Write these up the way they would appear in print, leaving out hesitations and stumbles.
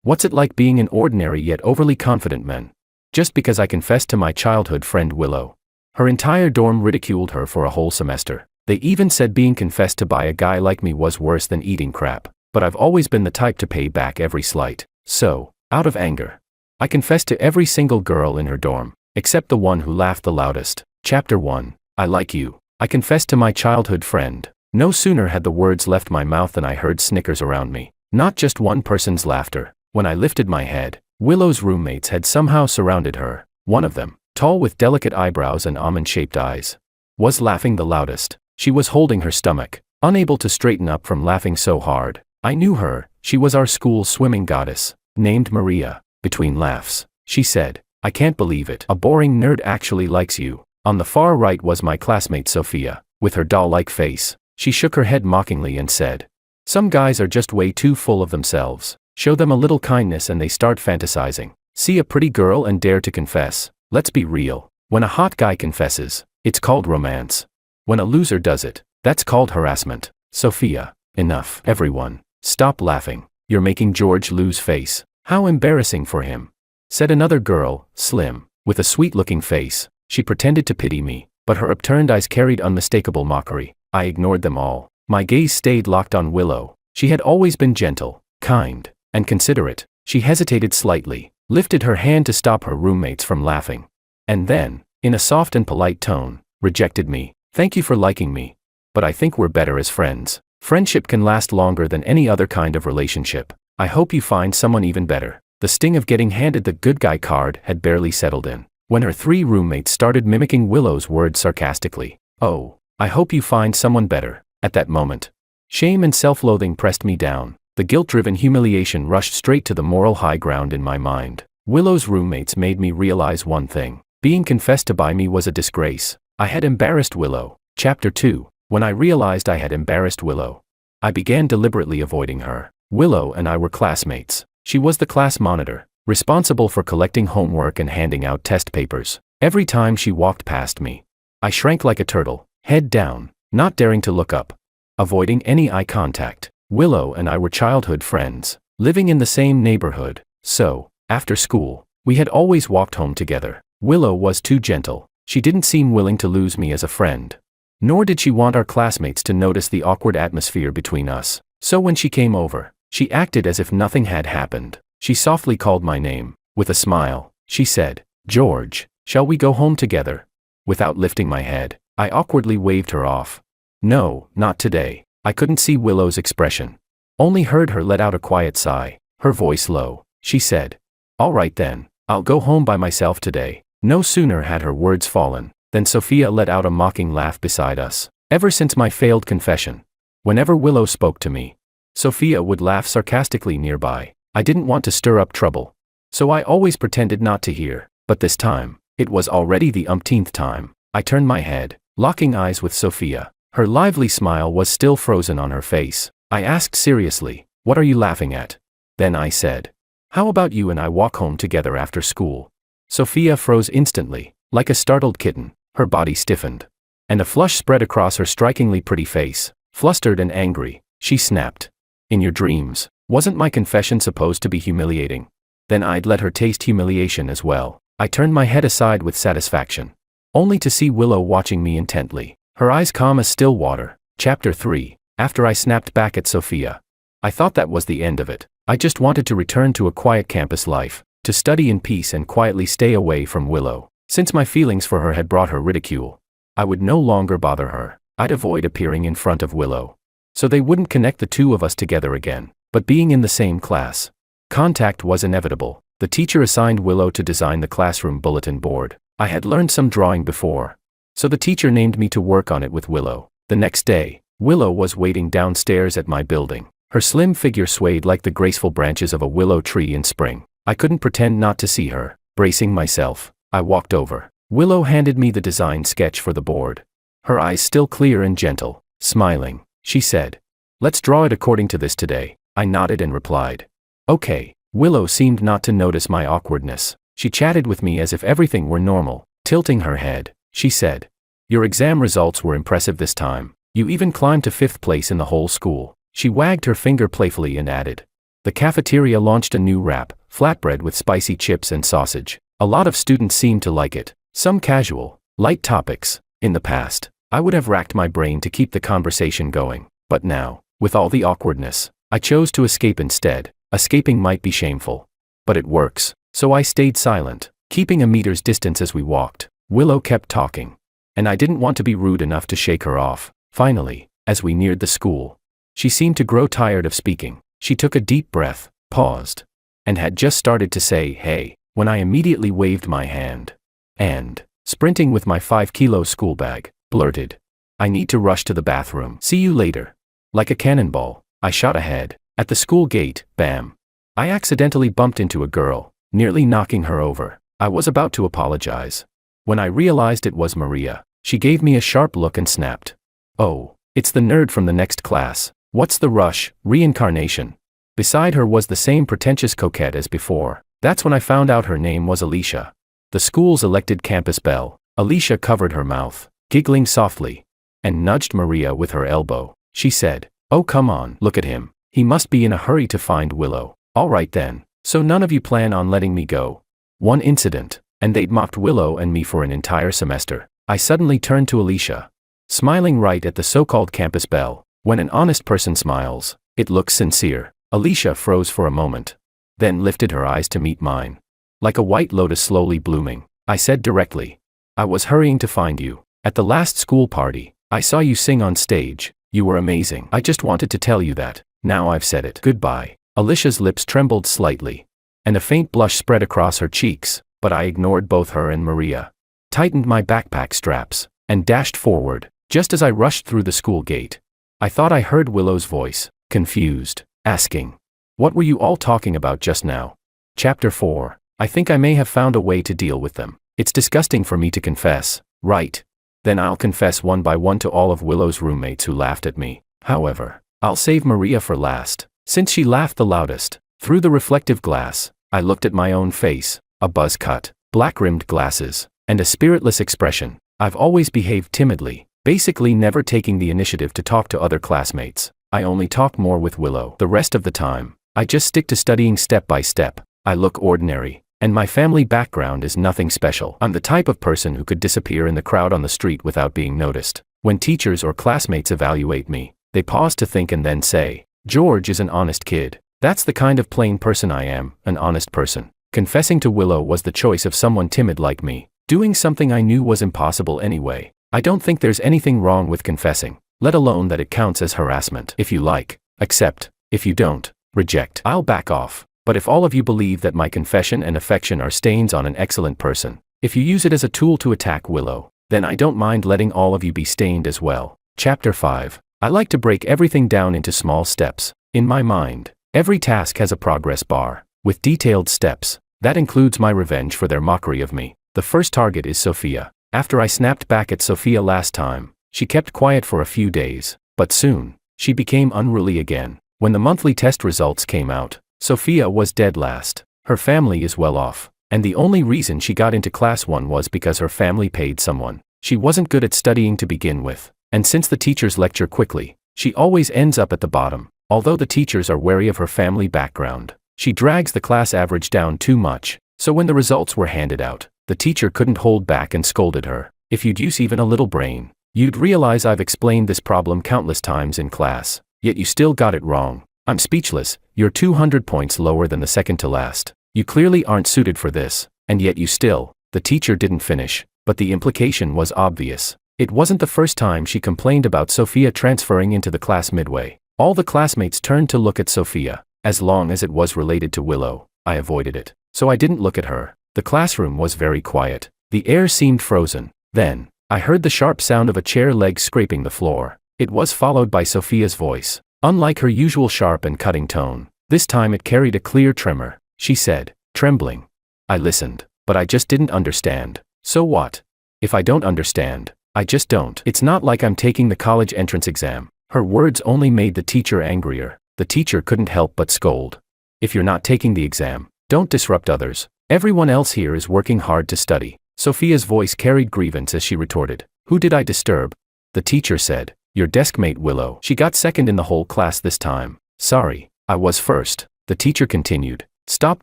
What's it like being an ordinary yet overly confident man? Just because I confessed to my childhood friend Willow. Her entire dorm ridiculed her for a whole semester. They even said being confessed to by a guy like me was worse than eating crap. But I've always been the type to pay back every slight. So, out of anger, I confessed to every single girl in her dorm, except the one who laughed the loudest. Chapter 1. I like you. I confessed to my childhood friend. No sooner had the words left my mouth than I heard snickers around me. Not just one person's laughter. When I lifted my head, Willow's roommates had somehow surrounded her. One of them, tall with delicate eyebrows and almond-shaped eyes, was laughing the loudest. She was holding her stomach, unable to straighten up from laughing so hard. I knew her. She was our school's swimming goddess, named Maria. Between laughs, she said, "I can't believe it. A boring nerd actually likes you." On the far right was my classmate Sophia. With her doll-like face, she shook her head mockingly and said, "Some guys are just way too full of themselves. Show them a little kindness and they start fantasizing. See a pretty girl and dare to confess. Let's be real. When a hot guy confesses, it's called romance. When a loser does it, that's called harassment." Sophia, enough. Everyone, stop laughing. You're making George lose face. How embarrassing for him, said another girl, slim, with a sweet-looking face. She pretended to pity me, but her upturned eyes carried unmistakable mockery. I ignored them all. My gaze stayed locked on Willow. She had always been gentle, kind, and considerate. She hesitated slightly, lifted her hand to stop her roommates from laughing, and then, in a soft and polite tone, rejected me. "Thank you for liking me, but I think we're better as friends. Friendship can last longer than any other kind of relationship. I hope you find someone even better." The sting of getting handed the good guy card had barely settled in, when her three roommates started mimicking Willow's words sarcastically. "Oh, I hope you find someone better." At that moment, shame and self-loathing pressed me down. The guilt-driven humiliation rushed straight to the moral high ground in my mind. Willow's roommates made me realize one thing. Being confessed to by me was a disgrace. I had embarrassed Willow. Chapter 2. When I realized I had embarrassed Willow, I began deliberately avoiding her. Willow and I were classmates. She was the class monitor, responsible for collecting homework and handing out test papers. Every time she walked past me, I shrank like a turtle, head down, not daring to look up, avoiding any eye contact. Willow and I were childhood friends, living in the same neighborhood, so, after school, we had always walked home together. Willow was too gentle. She didn't seem willing to lose me as a friend. Nor did she want our classmates to notice the awkward atmosphere between us. So when she came over, she acted as if nothing had happened. She softly called my name. With a smile, she said, "George, shall we go home together?" Without lifting my head, I awkwardly waved her off. "No, not today." I couldn't see Willow's expression. Only heard her let out a quiet sigh. Her voice low, she said, "All right then, I'll go home by myself today." No sooner had her words fallen, than Sophia let out a mocking laugh beside us. Ever since my failed confession, whenever Willow spoke to me, Sophia would laugh sarcastically nearby. I didn't want to stir up trouble, so I always pretended not to hear. But this time, it was already the umpteenth time. I turned my head, locking eyes with Sophia. Her lively smile was still frozen on her face. I asked seriously, "What are you laughing at?" Then I said, "How about you and I walk home together after school?" Sophia froze instantly, like a startled kitten. Her body stiffened, and a flush spread across her strikingly pretty face. Flustered and angry, she snapped, "In your dreams, wasn't my confession supposed to be humiliating? Then I'd let her taste humiliation as well." I turned my head aside with satisfaction, only to see Willow watching me intently, her eyes calm as still water. Chapter 3. After I snapped back at Sophia, I thought that was the end of it. I just wanted to return to a quiet campus life, to study in peace and quietly stay away from Willow. Since my feelings for her had brought her ridicule, I would no longer bother her. I'd avoid appearing in front of Willow, so they wouldn't connect the two of us together again. But being in the same class, contact was inevitable. The teacher assigned Willow to design the classroom bulletin board. I had learned some drawing before, so the teacher named me to work on it with Willow. The next day, Willow was waiting downstairs at my building. Her slim figure swayed like the graceful branches of a willow tree in spring. I couldn't pretend not to see her. Bracing myself, I walked over. Willow handed me the design sketch for the board. Her eyes still clear and gentle. Smiling, she said, "Let's draw it according to this today." I nodded and replied, "Okay." Willow seemed not to notice my awkwardness. She chatted with me as if everything were normal. Tilting her head, she said, "Your exam results were impressive this time. You even climbed to 5th place in the whole school." She wagged her finger playfully and added, The cafeteria launched a new wrap, flatbread with spicy chips and sausage. A lot of students seemed to like it. Some casual, light topics. In the past, I would have racked my brain to keep the conversation going. But now, with all the awkwardness, I chose to escape instead. Escaping might be shameful. But it works. So I stayed silent, keeping a meter's distance as we walked. Willow kept talking. And I didn't want to be rude enough to shake her off. Finally, as we neared the school, she seemed to grow tired of speaking. She took a deep breath, paused, and had just started to say, "Hey," when I immediately waved my hand. And, sprinting with my 5-kilo school bag, blurted, "I need to rush to the bathroom. See you later." Like a cannonball, I shot ahead. At the school gate, bam. I accidentally bumped into a girl, nearly knocking her over. I was about to apologize. When I realized it was Maria, she gave me a sharp look and snapped. "Oh, it's the nerd from the next class. What's the rush, reincarnation?" Beside her was the same pretentious coquette as before. That's when I found out her name was Alicia. The school's elected campus belle. Alicia covered her mouth, giggling softly, and nudged Maria with her elbow. She said, "Oh come on, look at him. He must be in a hurry to find Willow." "All right then, so none of you plan on letting me go?" One incident, and they'd mocked Willow and me for an entire semester. I suddenly turned to Alicia, smiling right at the so-called campus belle. When an honest person smiles, it looks sincere. Alicia froze for a moment, then lifted her eyes to meet mine. Like a white lotus slowly blooming, I said directly, "I was hurrying to find you. At the last school party, I saw you sing on stage. You were amazing. I just wanted to tell you that. Now I've said it. Goodbye." Alicia's lips trembled slightly, and a faint blush spread across her cheeks, but I ignored both her and Maria, tightened my backpack straps, and dashed forward. Just as I rushed through the school gate, I thought I heard Willow's voice, confused, asking, "What were you all talking about just now?" Chapter 4. I think I may have found a way to deal with them. It's disgusting for me to confess, right? Then I'll confess one by one to all of Willow's roommates who laughed at me. However, I'll save Maria for last, since she laughed the loudest. Through the reflective glass, I looked at my own face, a buzz cut, black-rimmed glasses, and a spiritless expression. I've always behaved timidly, basically never taking the initiative to talk to other classmates. I only talk more with Willow. The rest of the time, I just stick to studying step by step. I look ordinary, and my family background is nothing special. I'm the type of person who could disappear in the crowd on the street without being noticed. When teachers or classmates evaluate me, they pause to think and then say, "George is an honest kid." That's the kind of plain person I am, an honest person. Confessing to Willow was the choice of someone timid like me, doing something I knew was impossible anyway. I don't think there's anything wrong with confessing, let alone that it counts as harassment. If you like, accept. If you don't, reject. I'll back off. But if all of you believe that my confession and affection are stains on an excellent person, if you use it as a tool to attack Willow, then I don't mind letting all of you be stained as well. Chapter 5. I like to break everything down into small steps. In my mind, every task has a progress bar, with detailed steps. That includes my revenge for their mockery of me. The first target is Sophia. After I snapped back at Sophia last time, she kept quiet for a few days, but soon, she became unruly again. When the monthly test results came out, Sophia was dead last. Her family is well off, and the only reason she got into class 1 was because her family paid someone. She wasn't good at studying to begin with, and since the teachers lecture quickly, she always ends up at the bottom. Although the teachers are wary of her family background, she drags the class average down too much, so when the results were handed out, the teacher couldn't hold back and scolded her. If you'd use even a little brain, you'd realize I've explained this problem countless times in class, yet you still got it wrong. I'm speechless. You're 200 points lower than the second to last. You clearly aren't suited for this, and yet you still. The teacher didn't finish, but the implication was obvious. It wasn't the first time she complained about Sophia transferring into the class midway. All the classmates turned to look at Sophia. As long as it was related to Willow, I avoided it, so I didn't look at her. The classroom was very quiet. The air seemed frozen. Then, I heard the sharp sound of a chair leg scraping the floor. It was followed by Sophia's voice. Unlike her usual sharp and cutting tone, this time it carried a clear tremor. She said, trembling. I listened, but I just didn't understand. So what? If I don't understand, I just don't. It's not like I'm taking the college entrance exam. Her words only made the teacher angrier. The teacher couldn't help but scold. If you're not taking the exam, don't disrupt others. Everyone else here is working hard to study. Sophia's voice carried grievance as she retorted. Who did I disturb? The teacher said, your deskmate Willow. She got second in the whole class this time. Sorry, I was first. The teacher continued. Stop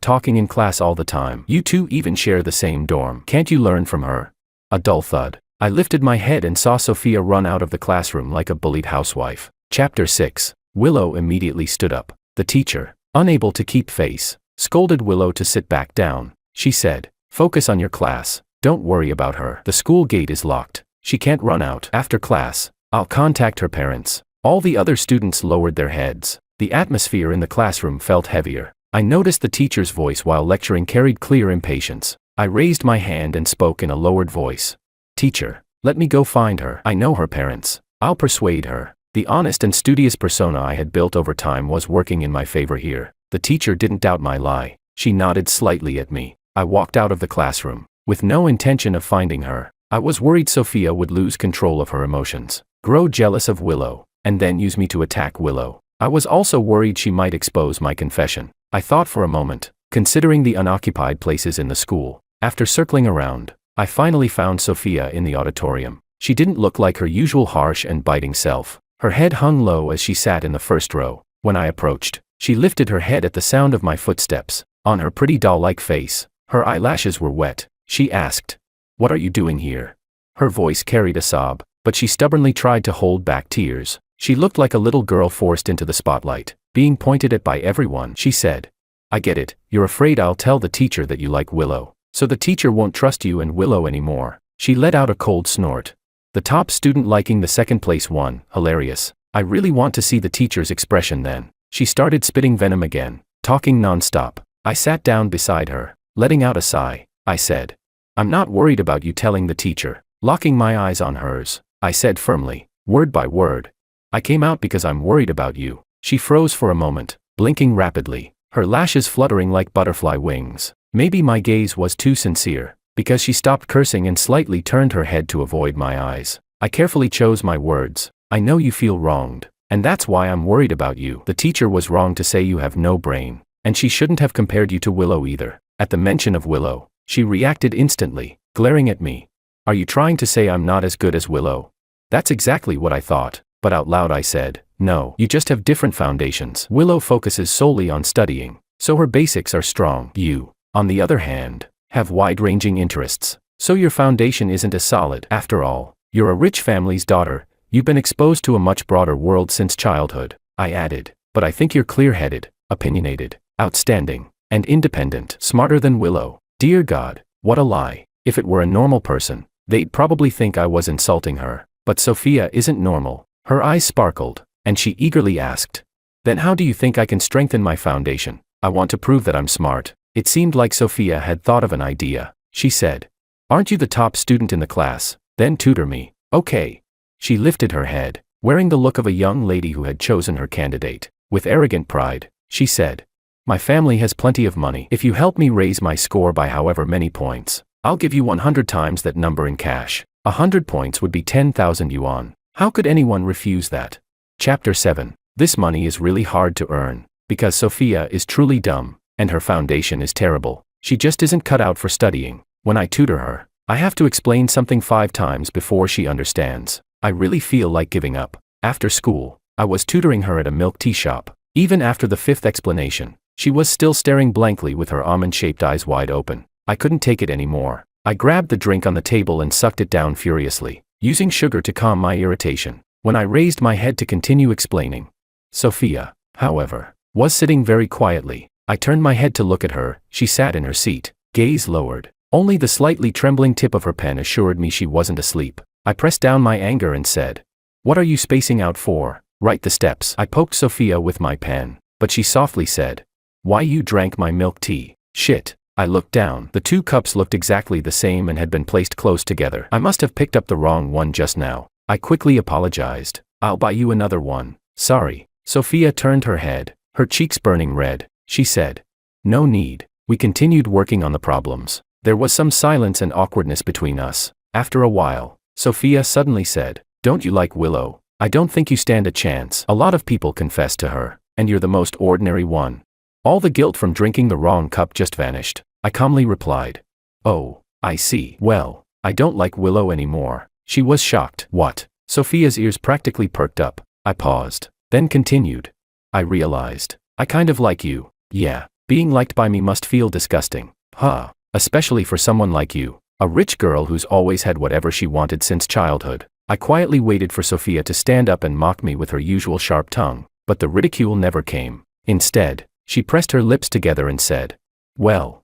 talking in class all the time. You two even share the same dorm. Can't you learn from her? A dull thud. I lifted my head and saw Sophia run out of the classroom like a bullied housewife. Chapter 6. Willow immediately stood up. The teacher, unable to keep face, scolded Willow to sit back down. She said, focus on your class. Don't worry about her. The school gate is locked. She can't run out. After class, I'll contact her parents. All the other students lowered their heads. The atmosphere in the classroom felt heavier. I noticed the teacher's voice while lecturing carried clear impatience. I raised my hand and spoke in a lowered voice. Teacher, let me go find her. I know her parents. I'll persuade her. The honest and studious persona I had built over time was working in my favor here. The teacher didn't doubt my lie. She nodded slightly at me. I walked out of the classroom, with no intention of finding her. I was worried Sophia would lose control of her emotions, grow jealous of Willow, and then use me to attack Willow. I was also worried she might expose my confession. I thought for a moment, considering the unoccupied places in the school. After circling around, I finally found Sophia in the auditorium. She didn't look like her usual harsh and biting self. Her head hung low as she sat in the first row. When I approached, she lifted her head at the sound of my footsteps. On her pretty doll-like face, her eyelashes were wet. She asked, "What are you doing here?" Her voice carried a sob, but she stubbornly tried to hold back tears. She looked like a little girl forced into the spotlight, being pointed at by everyone. She said, "I get it, you're afraid I'll tell the teacher that you like Willow, so the teacher won't trust you and Willow anymore." She let out a cold snort. The top student liking the second place one. Hilarious. I really want to see the teacher's expression then. She started spitting venom again, talking non-stop. I sat down beside her, letting out a sigh. I said, "I'm not worried about you telling the teacher." Locking my eyes on hers, I said firmly, word by word, "I came out because I'm worried about you." She froze for a moment, blinking rapidly, her lashes fluttering like butterfly wings. Maybe my gaze was too sincere, because she stopped cursing and slightly turned her head to avoid my eyes. I carefully chose my words. "I know you feel wronged, and that's why I'm worried about you. The teacher was wrong to say you have no brain, and she shouldn't have compared you to Willow either." At the mention of Willow, she reacted instantly, glaring at me. "Are you trying to say I'm not as good as Willow?" That's exactly what I thought, but out loud I said, "No, you just have different foundations. Willow focuses solely on studying, so her basics are strong. You, on the other hand, have wide-ranging interests, so your foundation isn't as solid. After all, you're a rich family's daughter. You've been exposed to a much broader world since childhood." I added, "But I think you're clear-headed, opinionated, outstanding, and independent. Smarter than Willow." Dear God, what a lie. If it were a normal person, they'd probably think I was insulting her. But Sophia isn't normal. Her eyes sparkled, and she eagerly asked, "Then how do you think I can strengthen my foundation?" "I want to prove that I'm smart." It seemed like Sophia had thought of an idea. She said, "Aren't you the top student in the class? Then tutor me." "Okay." She lifted her head, wearing the look of a young lady who had chosen her candidate. With arrogant pride, she said, "My family has plenty of money. If you help me raise my score by however many points, I'll give you 100 times that number in cash. 100 points would be 10,000 yuan. How could anyone refuse that?" Chapter 7. This money is really hard to earn, because Sophia is truly dumb, and her foundation is terrible. She just isn't cut out for studying. When I tutor her, I have to explain something 5 times before she understands. I really feel like giving up. After school, I was tutoring her at a milk tea shop. Even after the 5th explanation, she was still staring blankly with her almond-shaped eyes wide open. I couldn't take it anymore. I grabbed the drink on the table and sucked it down furiously, using sugar to calm my irritation. When I raised my head to continue explaining, Sophia, however, was sitting very quietly. I turned my head to look at her. She sat in her seat, gaze lowered. Only the slightly trembling tip of her pen assured me she wasn't asleep. I pressed down my anger and said, "What are you spacing out for? Write the steps." I poked Sophia with my pen, but she softly said, "Why you drank my milk tea?" Shit. I looked down. The 2 cups looked exactly the same and had been placed close together. I must have picked up the wrong one just now. I quickly apologized. "I'll buy you another one." "Sorry." Sophia turned her head, her cheeks burning red. She said, "No need." We continued working on the problems. There was some silence and awkwardness between us. After a while, Sophia suddenly said, "Don't you like Willow? I don't think you stand a chance. A lot of people confess to her, and you're the most ordinary one." All the guilt from drinking the wrong cup just vanished. I calmly replied, "Oh, I see. Well, I don't like Willow anymore." She was shocked. "What?" Sophia's ears practically perked up. I paused, then continued, "I realized, I kind of like you." Yeah, being liked by me must feel disgusting. Huh. Especially for someone like you. A rich girl who's always had whatever she wanted since childhood. I quietly waited for Sophia to stand up and mock me with her usual sharp tongue, but the ridicule never came. Instead, she pressed her lips together and said, "Well,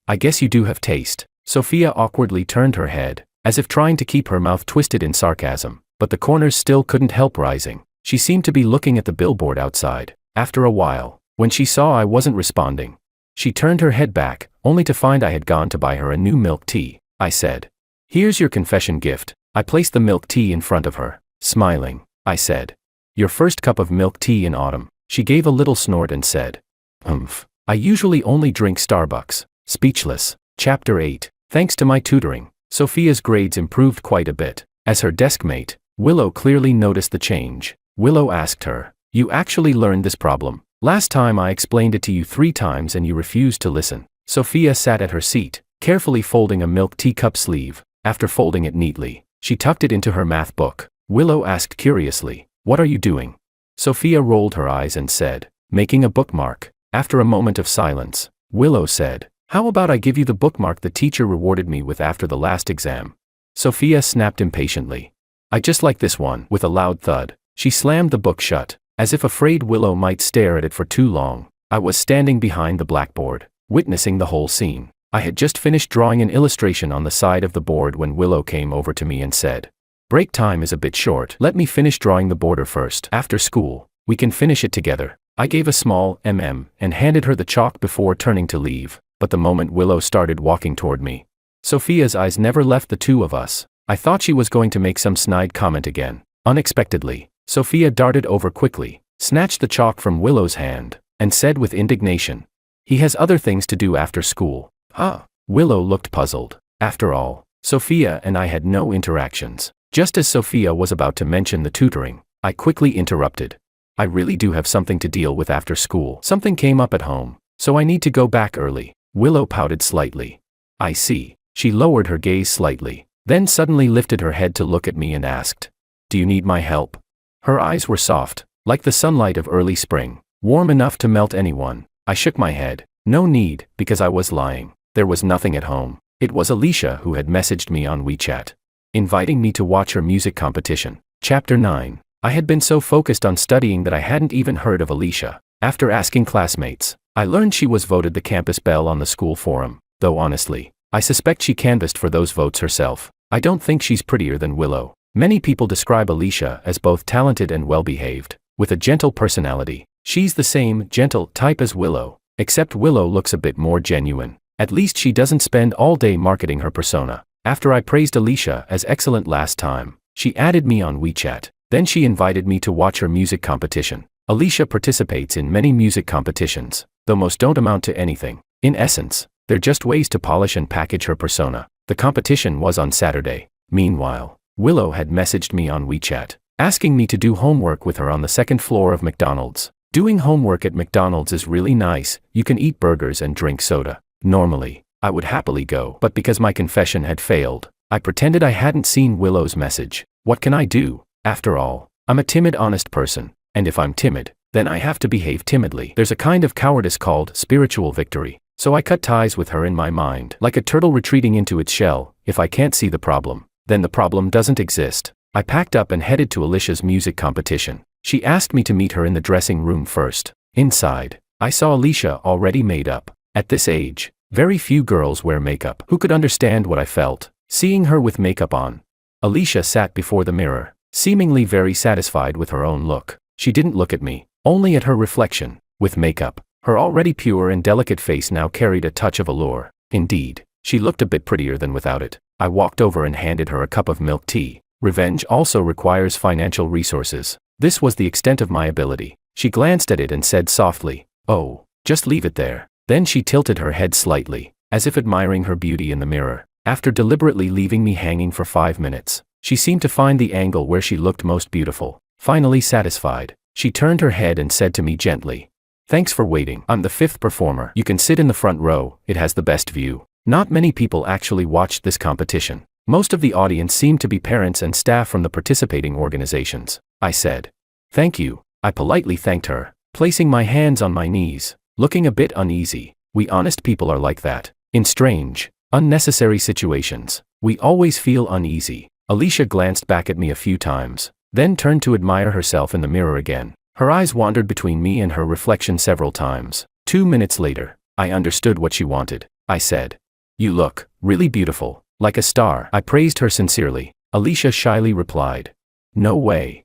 I guess you do have taste." Sophia awkwardly turned her head, as if trying to keep her mouth twisted in sarcasm, but the corners still couldn't help rising. She seemed to be looking at the billboard outside. After a while, when she saw I wasn't responding, she turned her head back, only to find I had gone to buy her a new milk tea. I said, "Here's your confession gift." I placed the milk tea in front of her. Smiling, I said, "Your first cup of milk tea in autumn." She gave a little snort and said, "Humph. I usually only drink Starbucks." Speechless. Chapter 8. Thanks to my tutoring, Sophia's grades improved quite a bit. As her desk mate, Willow clearly noticed the change. Willow asked her, "You actually learned this problem? Last time I explained it to you 3 times and you refused to listen." Sophia sat at her seat, carefully folding a milk teacup sleeve. After folding it neatly, she tucked it into her math book. Willow asked curiously, "What are you doing?" Sophia rolled her eyes and said, "Making a bookmark." After a moment of silence, Willow said, "How about I give you the bookmark the teacher rewarded me with after the last exam?" Sophia snapped impatiently, "I just like this one." With a loud thud, she slammed the book shut, as if afraid Willow might stare at it for too long. I was standing behind the blackboard, witnessing the whole scene. I had just finished drawing an illustration on the side of the board when Willow came over to me and said, "Break time is a bit short. Let me finish drawing the border first. After school, we can finish it together." I gave a small and handed her the chalk before turning to leave, but the moment Willow started walking toward me, Sophia's eyes never left the two of us. I thought she was going to make some snide comment again. Unexpectedly, Sophia darted over quickly, snatched the chalk from Willow's hand, and said with indignation, "He has other things to do after school." Huh? Willow looked puzzled. After all, Sophia and I had no interactions. Just as Sophia was about to mention the tutoring, I quickly interrupted. "I really do have something to deal with after school. Something came up at home, so I need to go back early." Willow pouted slightly. "I see." She lowered her gaze slightly, then suddenly lifted her head to look at me and asked, "Do you need my help?" Her eyes were soft, like the sunlight of early spring, warm enough to melt anyone. I shook my head. No need, because I was lying. There was nothing at home. It was Alicia who had messaged me on WeChat, inviting me to watch her music competition. Chapter 9. I had been so focused on studying that I hadn't even heard of Alicia. After asking classmates, I learned she was voted the campus belle on the school forum, though honestly, I suspect she canvassed for those votes herself. I don't think she's prettier than Willow. Many people describe Alicia as both talented and well-behaved, with a gentle personality. She's the same gentle type as Willow, except Willow looks a bit more genuine. At least she doesn't spend all day marketing her persona. After I praised Alicia as excellent last time, she added me on WeChat. Then she invited me to watch her music competition. Alicia participates in many music competitions, though most don't amount to anything. In essence, they're just ways to polish and package her persona. The competition was on Saturday. Meanwhile, Willow had messaged me on WeChat, asking me to do homework with her on the 2nd floor of McDonald's. Doing homework at McDonald's is really nice. You can eat burgers and drink soda. Normally, I would happily go, but because my confession had failed, I pretended I hadn't seen Willow's message. What can I do? After all, I'm a timid, honest person, and if I'm timid, then I have to behave timidly. There's a kind of cowardice called spiritual victory, so I cut ties with her in my mind, like a turtle retreating into its shell. If I can't see the problem, then the problem doesn't exist. I packed up and headed to Alicia's music competition. She asked me to meet her in the dressing room first. Inside, I saw Alicia already made up. At this age, very few girls wear makeup. Who could understand what I felt, seeing her with makeup on? Alicia sat before the mirror, seemingly very satisfied with her own look. She didn't look at me, only at her reflection. With makeup, her already pure and delicate face now carried a touch of allure. Indeed, she looked a bit prettier than without it. I walked over and handed her a cup of milk tea. Revenge also requires financial resources. This was the extent of my ability. She glanced at it and said softly, "Oh, just leave it there." Then she tilted her head slightly, as if admiring her beauty in the mirror. After deliberately leaving me hanging for 5 minutes, she seemed to find the angle where she looked most beautiful. Finally satisfied, she turned her head and said to me gently, "Thanks for waiting. I'm the 5th performer. You can sit in the front row, it has the best view." Not many people actually watched this competition. Most of the audience seemed to be parents and staff from the participating organizations. I said, "Thank you." I politely thanked her, placing my hands on my knees. looking a bit uneasy. We honest people are like that. In strange, unnecessary situations, we always feel uneasy. Alicia glanced back at me a few times, then turned to admire herself in the mirror again. Her eyes wandered between me and her reflection several times. 2 minutes later, I understood what she wanted. I said, "You look really beautiful, like a star." I praised her sincerely. Alicia shyly replied, "No way.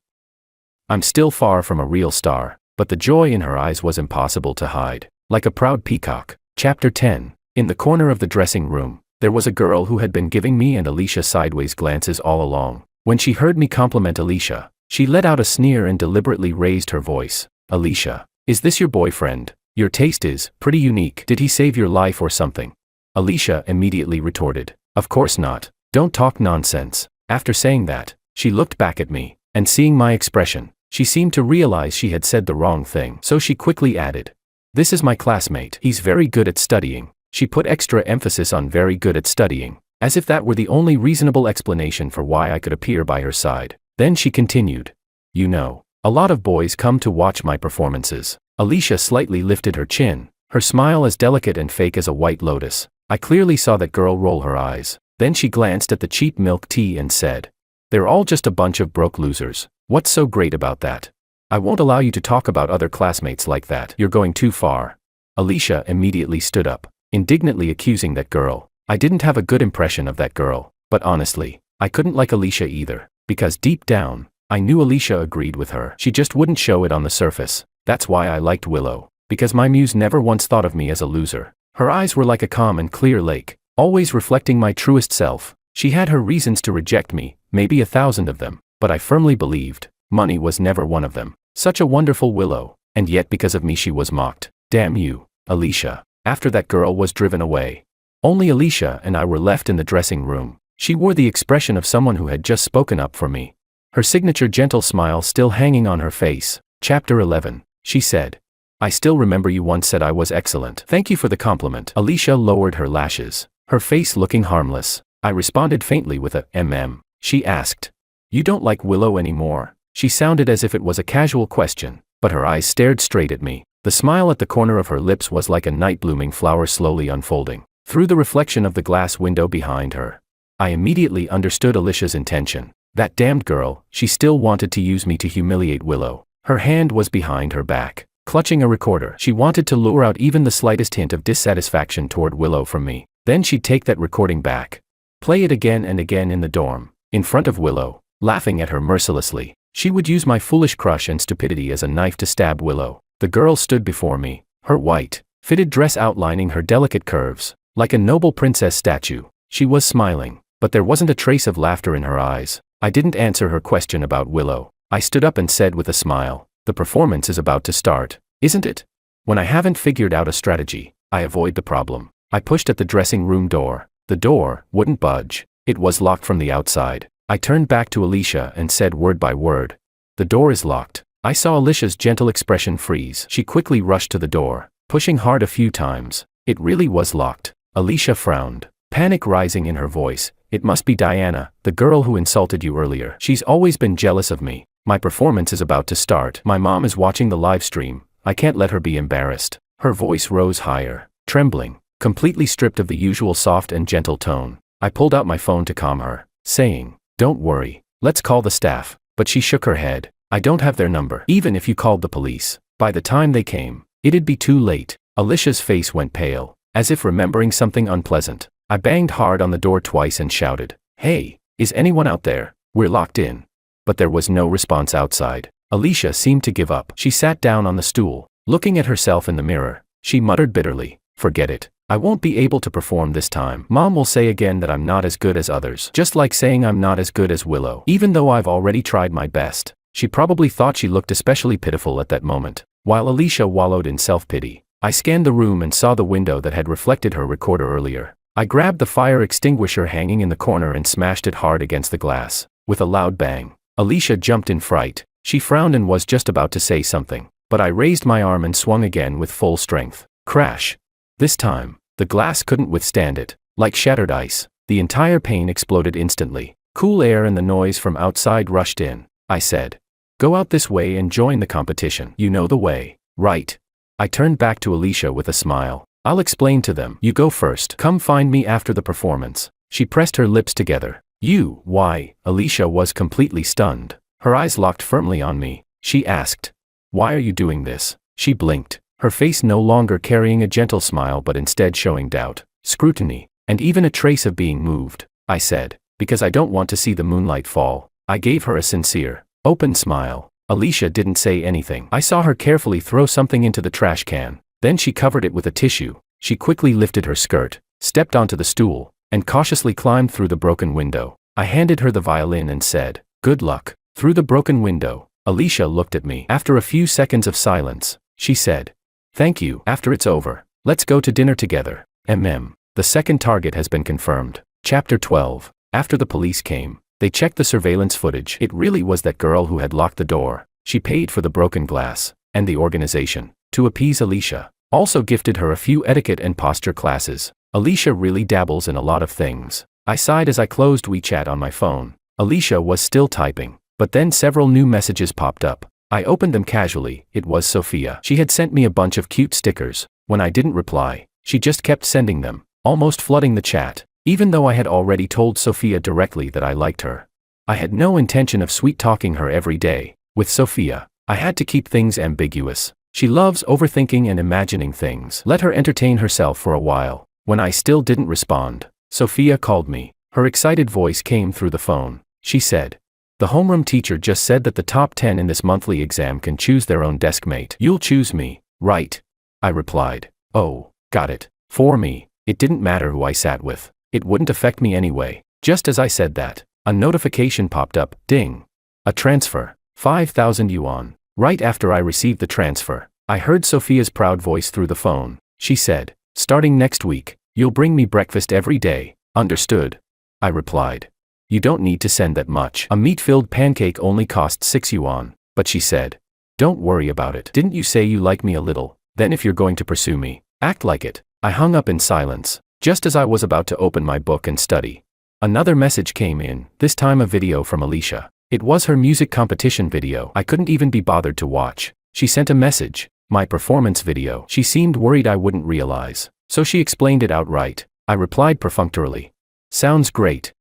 I'm still far from a real star," but the joy in her eyes was impossible to hide. Like a proud peacock. Chapter 10. In the corner of the dressing room, there was a girl who had been giving me and Alicia sideways glances all along. When she heard me compliment Alicia, she let out a sneer and deliberately raised her voice. "Alicia, is this your boyfriend? Your taste is pretty unique. Did he save your life or something?" Alicia immediately retorted, "Of course not. Don't talk nonsense." After saying that, she looked back at me, and seeing my expression, she seemed to realize she had said the wrong thing. So she quickly added, "This is my classmate. He's very good at studying." She put extra emphasis on very good at studying, as if that were the only reasonable explanation for why I could appear by her side. Then she continued, "You know, a lot of boys come to watch my performances." Alicia slightly lifted her chin, her smile as delicate and fake as a white lotus. I clearly saw that girl roll her eyes. Then she glanced at the cheap milk tea and said, "They're all just a bunch of broke losers. What's so great about that? I won't allow you to talk about other classmates like that. You're going too far." Alicia immediately stood up, indignantly accusing that girl. I didn't have a good impression of that girl, but honestly, I couldn't like Alicia either, because deep down, I knew Alicia agreed with her. She just wouldn't show it on the surface. That's why I liked Willow, because my muse never once thought of me as a loser. Her eyes were like a calm and clear lake, always reflecting my truest self. She had her reasons to reject me, maybe 1,000 of them, but I firmly believed money was never one of them. Such a wonderful Willow, and yet because of me she was mocked. Damn you, Alicia. After that girl was driven away, only Alicia and I were left in the dressing room. She wore the expression of someone who had just spoken up for me, her signature gentle smile still hanging on her face. Chapter 11. She said, "I still remember you once said I was excellent. Thank you for the compliment." Alicia lowered her lashes, her face looking harmless. I responded faintly with a She asked, "You don't like Willow anymore?" She sounded as if it was a casual question, but her eyes stared straight at me. The smile at the corner of her lips was like a night-blooming flower slowly unfolding through the reflection of the glass window behind her. I immediately understood Alicia's intention. That damned girl, she still wanted to use me to humiliate Willow. Her hand was behind her back, clutching a recorder. She wanted to lure out even the slightest hint of dissatisfaction toward Willow from me. Then she'd take that recording back, play it again and again in the dorm, in front of Willow, laughing at her mercilessly. She would use my foolish crush and stupidity as a knife to stab Willow. The girl stood before me, her white, fitted dress outlining her delicate curves, like a noble princess statue. She was smiling, but there wasn't a trace of laughter in her eyes. I didn't answer her question about Willow. I stood up and said with a smile, "The performance is about to start, isn't it?" When I haven't figured out a strategy, I avoid the problem. I pushed at the dressing room door. The door wouldn't budge. It was locked from the outside. I turned back to Alicia and said word by word, "The door is locked." I saw Alicia's gentle expression freeze. She quickly rushed to the door, pushing hard a few times. It really was locked. Alicia frowned, panic rising in her voice. "It must be Diana, the girl who insulted you earlier. She's always been jealous of me. My performance is about to start. My mom is watching the live stream. I can't let her be embarrassed." Her voice rose higher, trembling, completely stripped of the usual soft and gentle tone. I pulled out my phone to calm her, saying, "Don't worry, let's call the staff." But she shook her head. "I don't have their number. Even if you called the police, by the time they came, it'd be too late." Alicia's face went pale, as if remembering something unpleasant. I banged hard on the door twice and shouted, "Hey, is anyone out there? We're locked in." But there was no response outside. Alicia seemed to give up. She sat down on the stool, looking at herself in the mirror. She muttered bitterly, "Forget it. I won't be able to perform this time. Mom will say again that I'm not as good as others. Just like saying I'm not as good as Willow. Even though I've already tried my best." She probably thought she looked especially pitiful at that moment. While Alicia wallowed in self-pity, I scanned the room and saw the window that had reflected her recorder earlier. I grabbed the fire extinguisher hanging in the corner and smashed it hard against the glass. With a loud bang, Alicia jumped in fright. She frowned and was just about to say something, but I raised my arm and swung again with full strength. Crash! This time, the glass couldn't withstand it. Like shattered ice, the entire pane exploded instantly. Cool air and the noise from outside rushed in. I said, "Go out this way and join the competition. You know the way, right?" I turned back to Alicia with a smile. I'll explain to them. You go first. Come find me after the performance. She pressed her lips together. You, why? Alicia was completely stunned. Her eyes locked firmly on me. She asked, why are you doing this? She blinked, her face no longer carrying a gentle smile but instead showing doubt, scrutiny, and even a trace of being moved. I said, because I don't want to see the moonlight fall. I gave her a sincere, open smile. Alicia didn't say anything. I saw her carefully throw something into the trash can. Then she covered it with a tissue. She quickly lifted her skirt, stepped onto the stool, and cautiously climbed through the broken window. I handed her the violin and said, good luck. Through the broken window, Alicia looked at me. After a few seconds of silence, she said, thank you. After it's over, let's go to dinner together. The second target has been confirmed. Chapter 12. After the police came, they checked the surveillance footage. It really was that girl who had locked the door. She paid for the broken glass, and the organization, to appease Alicia, also gifted her a few etiquette and posture classes. Alicia really dabbles in a lot of things. I sighed as I closed WeChat on my phone. Alicia was still typing, but then several new messages popped up. I opened them casually. It was Sophia. She had sent me a bunch of cute stickers. When I didn't reply, she just kept sending them, almost flooding the chat. Even though I had already told Sophia directly that I liked her, I had no intention of sweet-talking her every day. With Sophia, I had to keep things ambiguous. She loves overthinking and imagining things. Let her entertain herself for a while. When I still didn't respond, Sophia called me. Her excited voice came through the phone. She said, the homeroom teacher just said that the top 10 in this monthly exam can choose their own desk mate. You'll choose me, right? I replied, oh, got it. For me, it didn't matter who I sat with. It wouldn't affect me anyway. Just as I said that, a notification popped up. Ding. A transfer. 5,000 yuan. Right after I received the transfer, I heard Sophia's proud voice through the phone. She said, starting next week, you'll bring me breakfast every day. Understood? I replied. You don't need to send that much. A meat-filled pancake only costs 6 yuan. But she said, don't worry about it. Didn't you say you like me a little? Then if you're going to pursue me, act like it. I hung up in silence, just as I was about to open my book and study. Another message came in, this time a video from Alicia. It was her music competition video. I couldn't even be bothered to watch. She sent a message, my performance video. She seemed worried I wouldn't realize, so she explained it outright. I replied perfunctorily. Sounds great,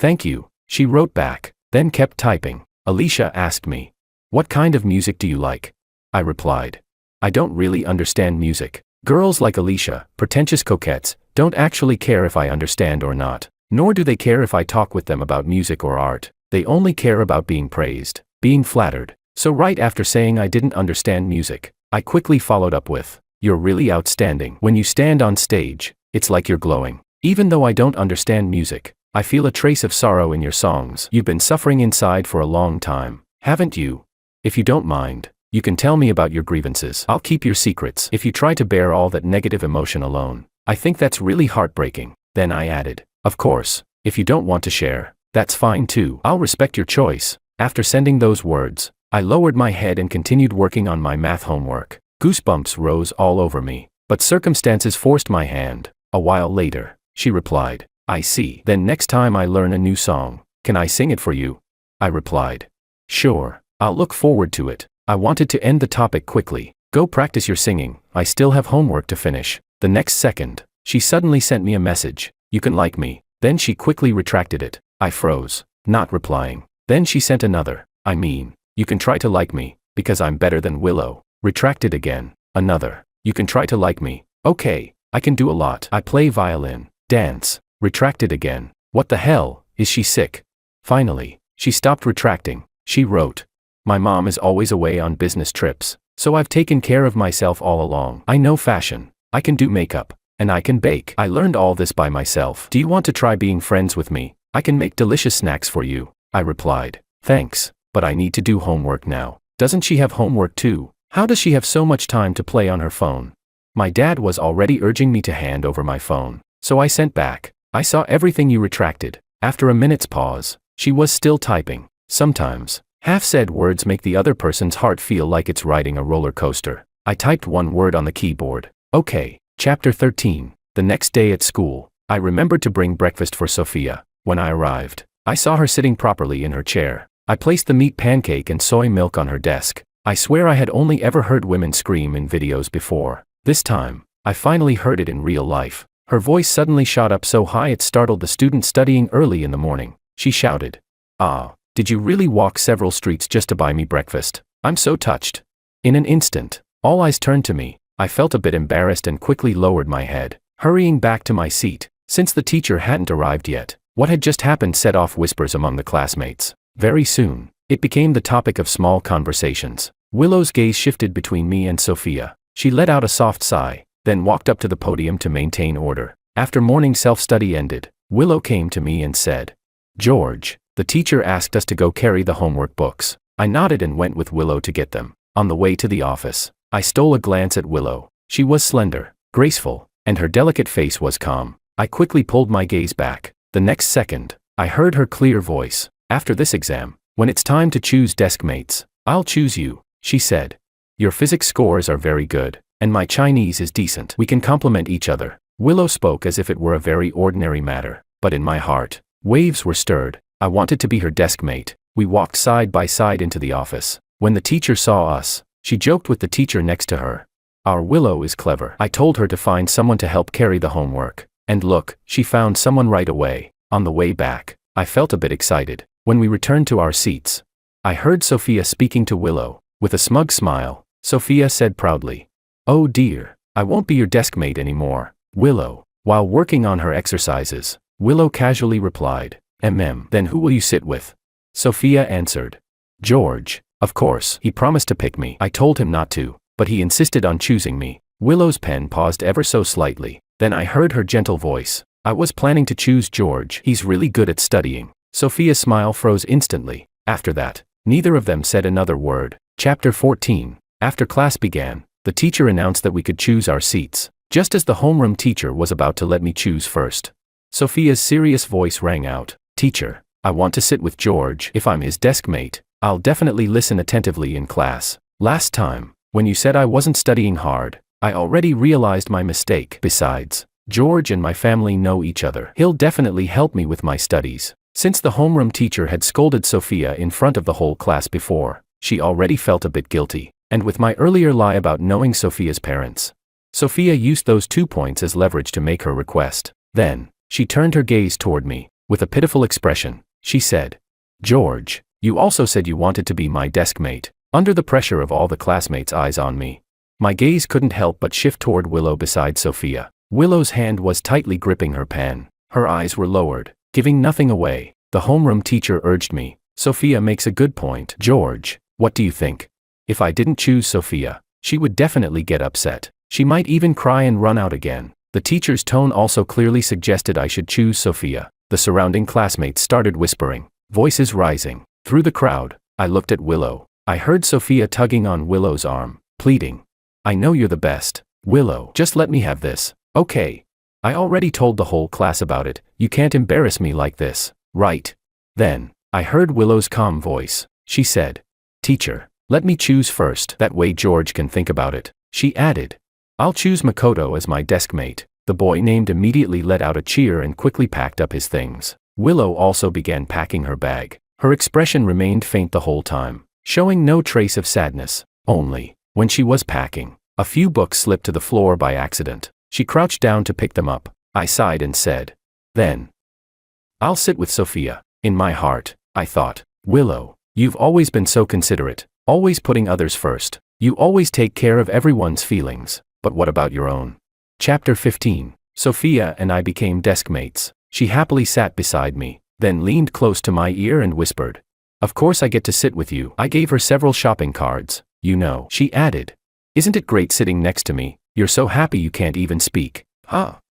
Thank you, she wrote back, then kept typing. Alicia asked me, what kind of music do you like? I replied, I don't really understand music. Girls like Alicia, pretentious coquettes, don't actually care if I understand or not, nor do they care if I talk with them about music or art. They only care about being praised, being flattered. So right after saying I didn't understand music, I quickly followed up with, you're really outstanding. When you stand on stage, it's like you're glowing. Even though I don't understand music, I feel a trace of sorrow in your songs. You've been suffering inside for a long time, haven't you? If you don't mind, you can tell me about your grievances. I'll keep your secrets. If you try to bear all that negative emotion alone, I think that's really heartbreaking. Then I added, of course, if you don't want to share, that's fine too. I'll respect your choice. After sending those words, I lowered my head and continued working on my math homework. Goosebumps rose all over me, but circumstances forced my hand. A while later, she replied, I see. Then next time I learn a new song, can I sing it for you? I replied, sure, I'll look forward to it. I wanted to end the topic quickly. Go practice your singing, I still have homework to finish. The next second, she suddenly sent me a message, you can like me. Then she quickly retracted it. I froze, not replying. Then she sent another, I mean, you can try to like me, because I'm better than Willow. Retracted again. Another, you can try to like me. Okay, I can do a lot. I play violin, dance. Retracted again. What the hell, is she sick? Finally, she stopped retracting. She wrote, my mom is always away on business trips, so I've taken care of myself all along. I know fashion, I can do makeup, and I can bake. I learned all this by myself. Do you want to try being friends with me? I can make delicious snacks for you. I replied, thanks, but I need to do homework now. Doesn't she have homework too? How does she have so much time to play on her phone? My dad was already urging me to hand over my phone, so I sent back, I saw everything you retracted. After a minute's pause, she was still typing. Sometimes, half-said words make the other person's heart feel like it's riding a roller coaster. I typed one word on the keyboard. Okay. Chapter 13. The next day at school, I remembered to bring breakfast for Sophia. When I arrived, I saw her sitting properly in her chair. I placed the meat pancake and soy milk on her desk. I swear I had only ever heard women scream in videos before. This time, I finally heard it in real life. Her voice suddenly shot up so high it startled the student studying early in the morning. She shouted, "Ah, did you really walk several streets just to buy me breakfast? I'm so touched." In an instant, all eyes turned to me. I felt a bit embarrassed and quickly lowered my head, hurrying back to my seat. Since the teacher hadn't arrived yet, what had just happened set off whispers among the classmates. Very soon, it became the topic of small conversations. Willow's gaze shifted between me and Sophia. She let out a soft sigh, then walked up to the podium to maintain order. After morning self-study ended, Willow came to me and said, "George, the teacher asked us to go carry the homework books." I nodded and went with Willow to get them. On the way to the office, I stole a glance at Willow. She was slender, graceful, and her delicate face was calm. I quickly pulled my gaze back. The next second, I heard her clear voice. "After this exam, when it's time to choose desk mates, I'll choose you," she said. "Your physics scores are very good, and my Chinese is decent. We can complement each other." Willow spoke as if it were a very ordinary matter, but in my heart, waves were stirred. I wanted to be her desk mate. We walked side by side into the office. When the teacher saw us, she joked with the teacher next to her. "Our Willow is clever." I told her to find someone to help carry the homework. And look, she found someone right away. On the way back, I felt a bit excited. When we returned to our seats, I heard Sophia speaking to Willow. With a smug smile, Sophia said proudly, "Oh dear, I won't be your desk mate anymore, Willow." While working on her exercises, Willow casually replied, Then who will you sit with?" Sophia answered, "George." Of course, he promised to pick me. I told him not to, but he insisted on choosing me. Willow's pen paused ever so slightly. Then I heard her gentle voice. "I was planning to choose George. He's really good at studying." Sophia's smile froze instantly. After that, neither of them said another word. Chapter 14. After class began, the teacher announced that we could choose our seats. Just as the homeroom teacher was about to let me choose first, Sophia's serious voice rang out, "Teacher, I want to sit with George. If I'm his desk mate, I'll definitely listen attentively in class. Last time, when you said I wasn't studying hard, I already realized my mistake. Besides, George and my family know each other. He'll definitely help me with my studies." Since the homeroom teacher had scolded Sophia in front of the whole class before, she already felt a bit guilty. And with my earlier lie about knowing Sophia's parents, Sophia used those 2 points as leverage to make her request. Then, she turned her gaze toward me. With a pitiful expression, she said, "George, you also said you wanted to be my desk mate." Under the pressure of all the classmates' eyes on me, my gaze couldn't help but shift toward Willow beside Sophia. Willow's hand was tightly gripping her pen. Her eyes were lowered, giving nothing away. The homeroom teacher urged me, "Sophia makes a good point. George, what do you think?" If I didn't choose Sophia, she would definitely get upset. She might even cry and run out again. The teacher's tone also clearly suggested I should choose Sophia. The surrounding classmates started whispering, voices rising. Through the crowd, I looked at Willow. I heard Sophia tugging on Willow's arm, pleading, "I know you're the best. Willow, just let me have this, okay? I already told the whole class about it. You can't embarrass me like this, right?" Then, I heard Willow's calm voice. She said, "Teacher, let me choose first. That way George can think about it." She added, "I'll choose Makoto as my desk mate." The boy named immediately let out a cheer and quickly packed up his things. Willow also began packing her bag. Her expression remained faint the whole time, showing no trace of sadness. Only, when she was packing, a few books slipped to the floor by accident. She crouched down to pick them up. I sighed and said, "Then I'll sit with Sophia." In my heart, I thought, "Willow, you've always been so considerate, always putting others first. You always take care of everyone's feelings, but what about your own?" Chapter 15. Sophia and I became desk mates. She happily sat beside me, then leaned close to my ear and whispered, "Of course I get to sit with you." I gave her several shopping cards. "You know," she added, "isn't it great sitting next to me? You're so happy you can't even speak.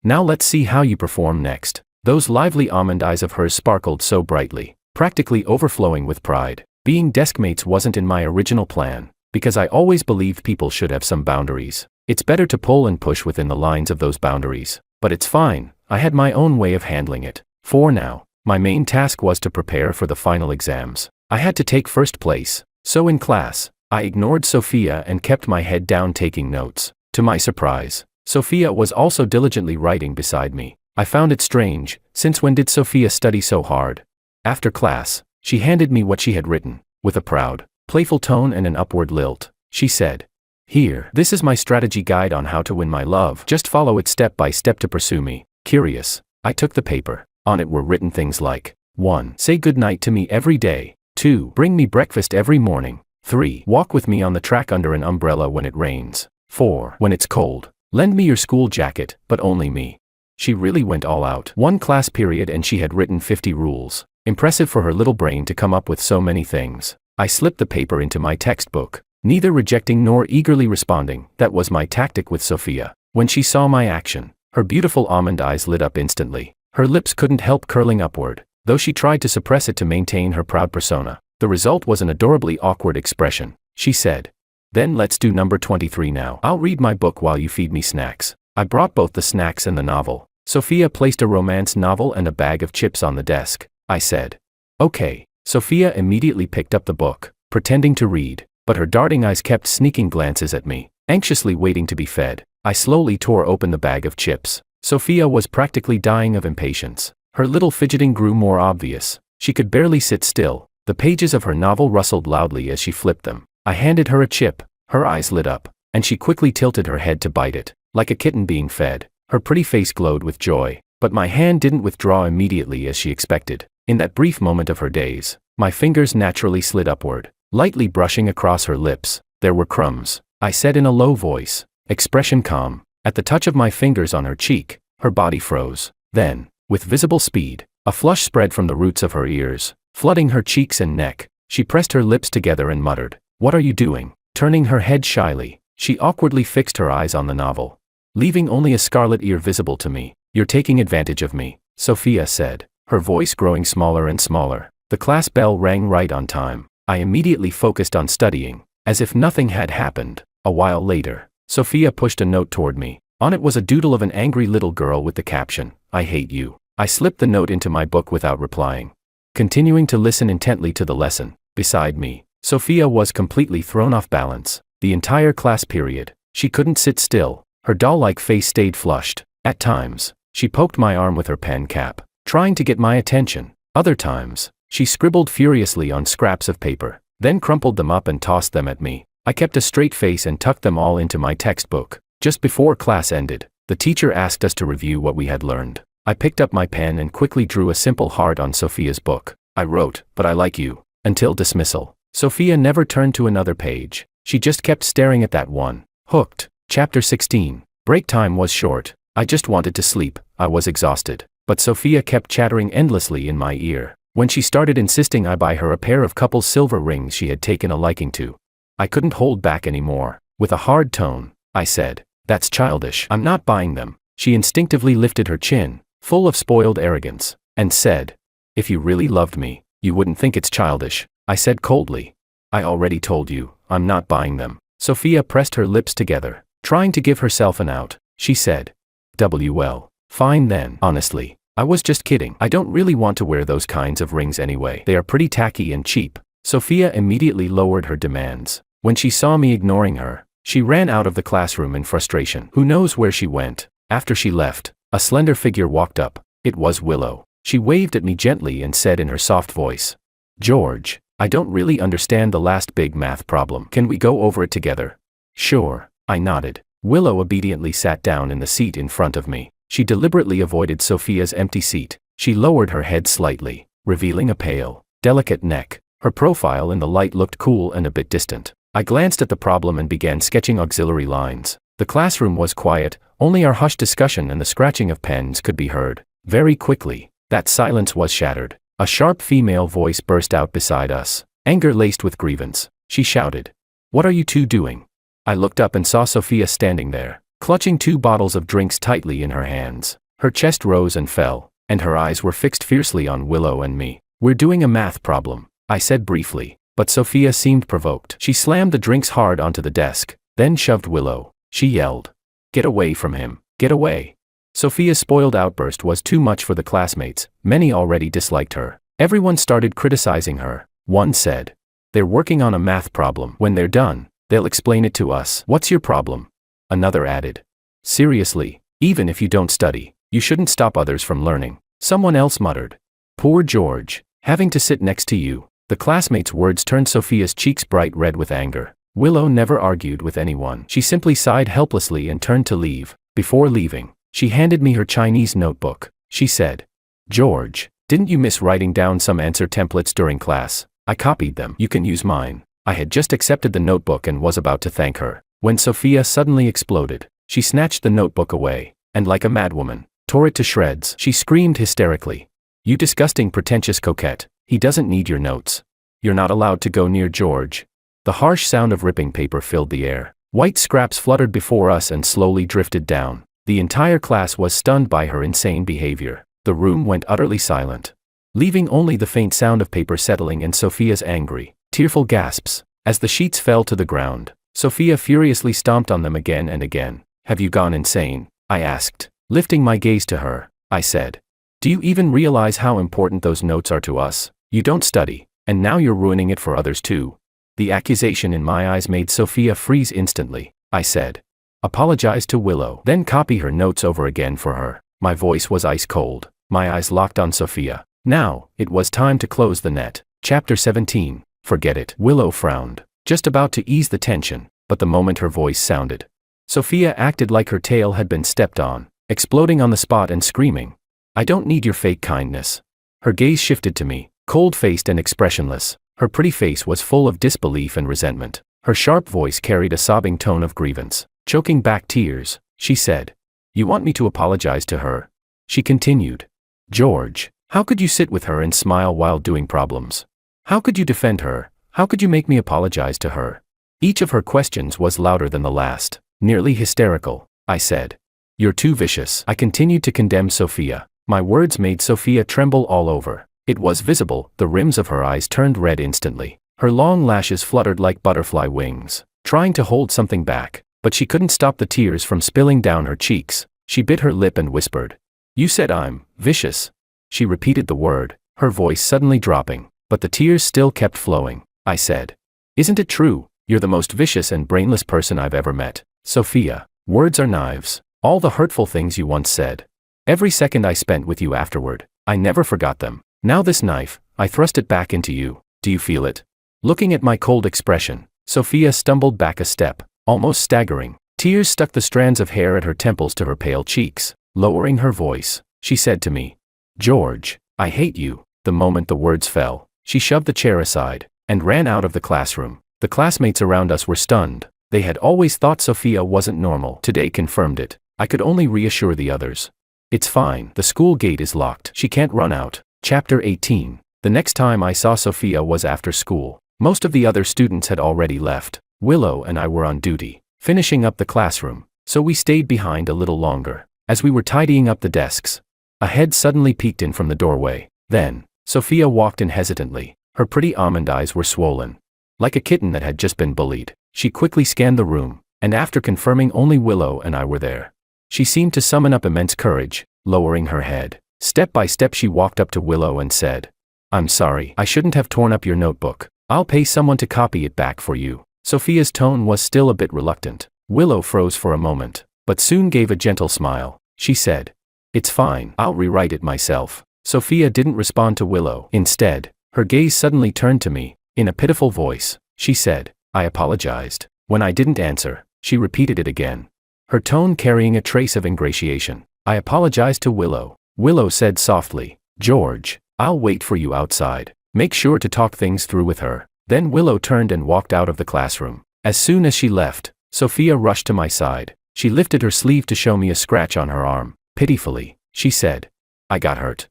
Now let's see how you perform next." Those lively almond eyes of hers sparkled so brightly, practically overflowing with pride. Being desk mates wasn't in my original plan, because I always believed people should have some boundaries. It's better to pull and push within the lines of those boundaries. But it's fine, I had my own way of handling it. For now, my main task was to prepare for the final exams. I had to take first place, so in class, I ignored Sophia and kept my head down taking notes. To my surprise, Sophia was also diligently writing beside me. I found it strange, since when did Sophia study so hard? After class, she handed me what she had written. With a proud, playful tone and an upward lilt. She said, "Here, this is my strategy guide on how to win my love. Just follow it step by step to pursue me." Curious, I took the paper. On it were written things like 1. Say good night to me every day. 2. Bring me breakfast every morning. 3. Walk with me on the track under an umbrella when it rains. 4. When it's cold, lend me your school jacket, but only me. She really went all out. One class period and she had written 50 rules. Impressive for her little brain to come up with so many things. I slipped the paper into my textbook, neither rejecting nor eagerly responding. That was my tactic with Sophia. When she saw my action, her beautiful almond eyes lit up instantly. Her lips couldn't help curling upward, though she tried to suppress it to maintain her proud persona. The result was an adorably awkward expression. She said, "Then let's do number 23 now. I'll read my book while you feed me snacks." I brought both the snacks and the novel. Sophia placed a romance novel and a bag of chips on the desk. I said, "Okay." Sophia immediately picked up the book, pretending to read, but her darting eyes kept sneaking glances at me, anxiously waiting to be fed. I slowly tore open the bag of chips. Sophia was practically dying of impatience. Her little fidgeting grew more obvious. She could barely sit still. The pages of her novel rustled loudly as she flipped them. I handed her a chip. Her eyes lit up, and she quickly tilted her head to bite it, like a kitten being fed. Her pretty face glowed with joy, but my hand didn't withdraw immediately as she expected. In that brief moment of her daze, my fingers naturally slid upward, lightly brushing across her lips. There were crumbs. I said in a low voice, expression calm. At the touch of my fingers on her cheek, her body froze. Then, with visible speed, a flush spread from the roots of her ears, flooding her cheeks and neck. She pressed her lips together and muttered, "What are you doing?" Turning her head shyly, she awkwardly fixed her eyes on the novel, leaving only a scarlet ear visible to me. "You're taking advantage of me," Sophia said, her voice growing smaller and smaller. The class bell rang right on time. I immediately focused on studying, as if nothing had happened. A while later, Sophia pushed a note toward me. On it was a doodle of an angry little girl with the caption, "I hate you." I slipped the note into my book without replying, continuing to listen intently to the lesson. Beside me, Sophia was completely thrown off balance. The entire class period, she couldn't sit still. Her doll-like face stayed flushed. At times, she poked my arm with her pen cap, trying to get my attention. Other times, she scribbled furiously on scraps of paper, then crumpled them up and tossed them at me. I kept a straight face and tucked them all into my textbook. Just before class ended, the teacher asked us to review what we had learned. I picked up my pen and quickly drew a simple heart on Sophia's book. I wrote, "But I like you," until dismissal. Sophia never turned to another page. She just kept staring at that one. Hooked. Chapter 16. Break time was short. I just wanted to sleep. I was exhausted. But Sophia kept chattering endlessly in my ear. When she started insisting I buy her a pair of couple silver rings she had taken a liking to, I couldn't hold back anymore. With a hard tone, I said, "That's childish. I'm not buying them." She instinctively lifted her chin, full of spoiled arrogance, and said, "If you really loved me, you wouldn't think it's childish." I said coldly, "I already told you, I'm not buying them." Sophia pressed her lips together, trying to give herself an out. She said, "Well, fine then." Honestly, I was just kidding. I don't really want to wear those kinds of rings anyway. They are pretty tacky and cheap. Sophia immediately lowered her demands. When she saw me ignoring her, she ran out of the classroom in frustration. Who knows where she went? After she left, a slender figure walked up. It was Willow. She waved at me gently and said in her soft voice, "George, I don't really understand the last big math problem. Can we go over it together?" "Sure," I nodded. Willow obediently sat down in the seat in front of me. She deliberately avoided Sophia's empty seat. She lowered her head slightly, revealing a pale, delicate neck. Her profile in the light looked cool and a bit distant. I glanced at the problem and began sketching auxiliary lines. The classroom was quiet, only our hushed discussion and the scratching of pens could be heard. Very quickly, that silence was shattered. A sharp female voice burst out beside us, anger laced with grievance. She shouted, "What are you two doing?" I looked up and saw Sophia standing there, clutching 2 bottles of drinks tightly in her hands. Her chest rose and fell, and her eyes were fixed fiercely on Willow and me. "We're doing a math problem," I said briefly, but Sophia seemed provoked. She slammed the drinks hard onto the desk, then shoved Willow. She yelled, "Get away from him, get away." Sophia's spoiled outburst was too much for the classmates. Many already disliked her. Everyone started criticizing her. One said, "They're working on a math problem. When they're done, they'll explain it to us. What's your problem?" Another added, "Seriously, even if you don't study, you shouldn't stop others from learning." Someone else muttered, "Poor George, having to sit next to you." The classmate's words turned Sophia's cheeks bright red with anger. Willow never argued with anyone. She simply sighed helplessly and turned to leave. Before leaving, she handed me her Chinese notebook. She said, "George, didn't you miss writing down some answer templates during class? I copied them. You can use mine." I had just accepted the notebook and was about to thank her, when Sophia suddenly exploded. She snatched the notebook away, and like a madwoman, tore it to shreds. She screamed hysterically, "You disgusting pretentious coquette, he doesn't need your notes. You're not allowed to go near George." The harsh sound of ripping paper filled the air. White scraps fluttered before us and slowly drifted down. The entire class was stunned by her insane behavior. The room went utterly silent, leaving only the faint sound of paper settling and Sophia's angry, tearful gasps. As the sheets fell to the ground, Sophia furiously stomped on them again and again. "Have you gone insane?" I asked. Lifting my gaze to her, I said, "Do you even realize how important those notes are to us? You don't study, and now you're ruining it for others too." The accusation in my eyes made Sophia freeze instantly. I said, "Apologize to Willow, then copy her notes over again for her." My voice was ice cold. My eyes locked on Sophia. Now, it was time to close the net. Chapter 17. Forget it. Willow frowned, just about to ease the tension, but the moment her voice sounded, Sophia acted like her tail had been stepped on, exploding on the spot and screaming, "I don't need your fake kindness." Her gaze shifted to me, cold-faced and expressionless. Her pretty face was full of disbelief and resentment. Her sharp voice carried a sobbing tone of grievance. Choking back tears, she said, "You want me to apologize to her?" She continued, "George, how could you sit with her and smile while doing problems? How could you defend her? How could you make me apologize to her?" Each of her questions was louder than the last, nearly hysterical. I said, "You're too vicious." I continued to condemn Sophia. My words made Sophia tremble all over. It was visible, the rims of her eyes turned red instantly. Her long lashes fluttered like butterfly wings, trying to hold something back, but she couldn't stop the tears from spilling down her cheeks. She bit her lip and whispered, "You said I'm vicious." She repeated the word, her voice suddenly dropping, but the tears still kept flowing. I said, "Isn't it true? You're the most vicious and brainless person I've ever met. Sophia, words are knives. All the hurtful things you once said. Every second I spent with you afterward, I never forgot them. Now this knife, I thrust it back into you. Do you feel it?" Looking at my cold expression, Sophia stumbled back a step, almost staggering. Tears stuck the strands of hair at her temples to her pale cheeks. Lowering her voice, she said to me, "George, I hate you." The moment the words fell, she shoved the chair aside and ran out of the classroom. The classmates around us were stunned. They had always thought Sophia wasn't normal. Today confirmed it. I could only reassure the others. "It's fine. The school gate is locked. She can't run out." Chapter 18. The next time I saw Sophia was after school. Most of the other students had already left. Willow and I were on duty, finishing up the classroom, so we stayed behind a little longer. As we were tidying up the desks, a head suddenly peeked in from the doorway. Then, Sophia walked in hesitantly. Her pretty almond eyes were swollen, like a kitten that had just been bullied. She quickly scanned the room, and after confirming only Willow and I were there, she seemed to summon up immense courage. Lowering her head, step by step she walked up to Willow and said, "I'm sorry. I shouldn't have torn up your notebook. I'll pay someone to copy it back for you." Sophia's tone was still a bit reluctant. Willow froze for a moment, but soon gave a gentle smile. She said, "It's fine. I'll rewrite it myself." Sophia didn't respond to Willow. Instead, her gaze suddenly turned to me. In a pitiful voice, she said, "I apologized." When I didn't answer, she repeated it again, her tone carrying a trace of ingratiation. "I apologized to Willow." Willow said softly, "George, I'll wait for you outside. Make sure to talk things through with her." Then Willow turned and walked out of the classroom. As soon as she left, Sophia rushed to my side. She lifted her sleeve to show me a scratch on her arm. Pitifully, she said, "I got hurt.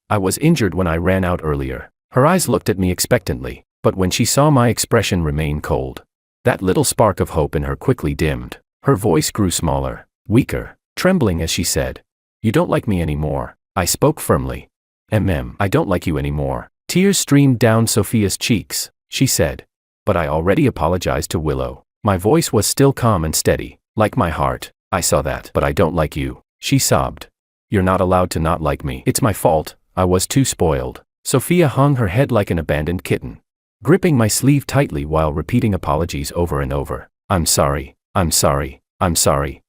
I was injured when I ran out earlier." Her eyes looked at me expectantly, but when she saw my expression remain cold, that little spark of hope in her quickly dimmed. Her voice grew smaller, weaker, trembling as she said, "You don't like me anymore." I spoke firmly. I don't like you anymore." Tears streamed down Sophia's cheeks. She said, "But I already apologized to Willow." My voice was still calm and steady, like my heart. "I saw that, but I don't like you," she sobbed. "You're not allowed to not like me. It's my fault. I was too spoiled." Sophia hung her head like an abandoned kitten, gripping my sleeve tightly while repeating apologies over and over. "I'm sorry. I'm sorry. I'm sorry.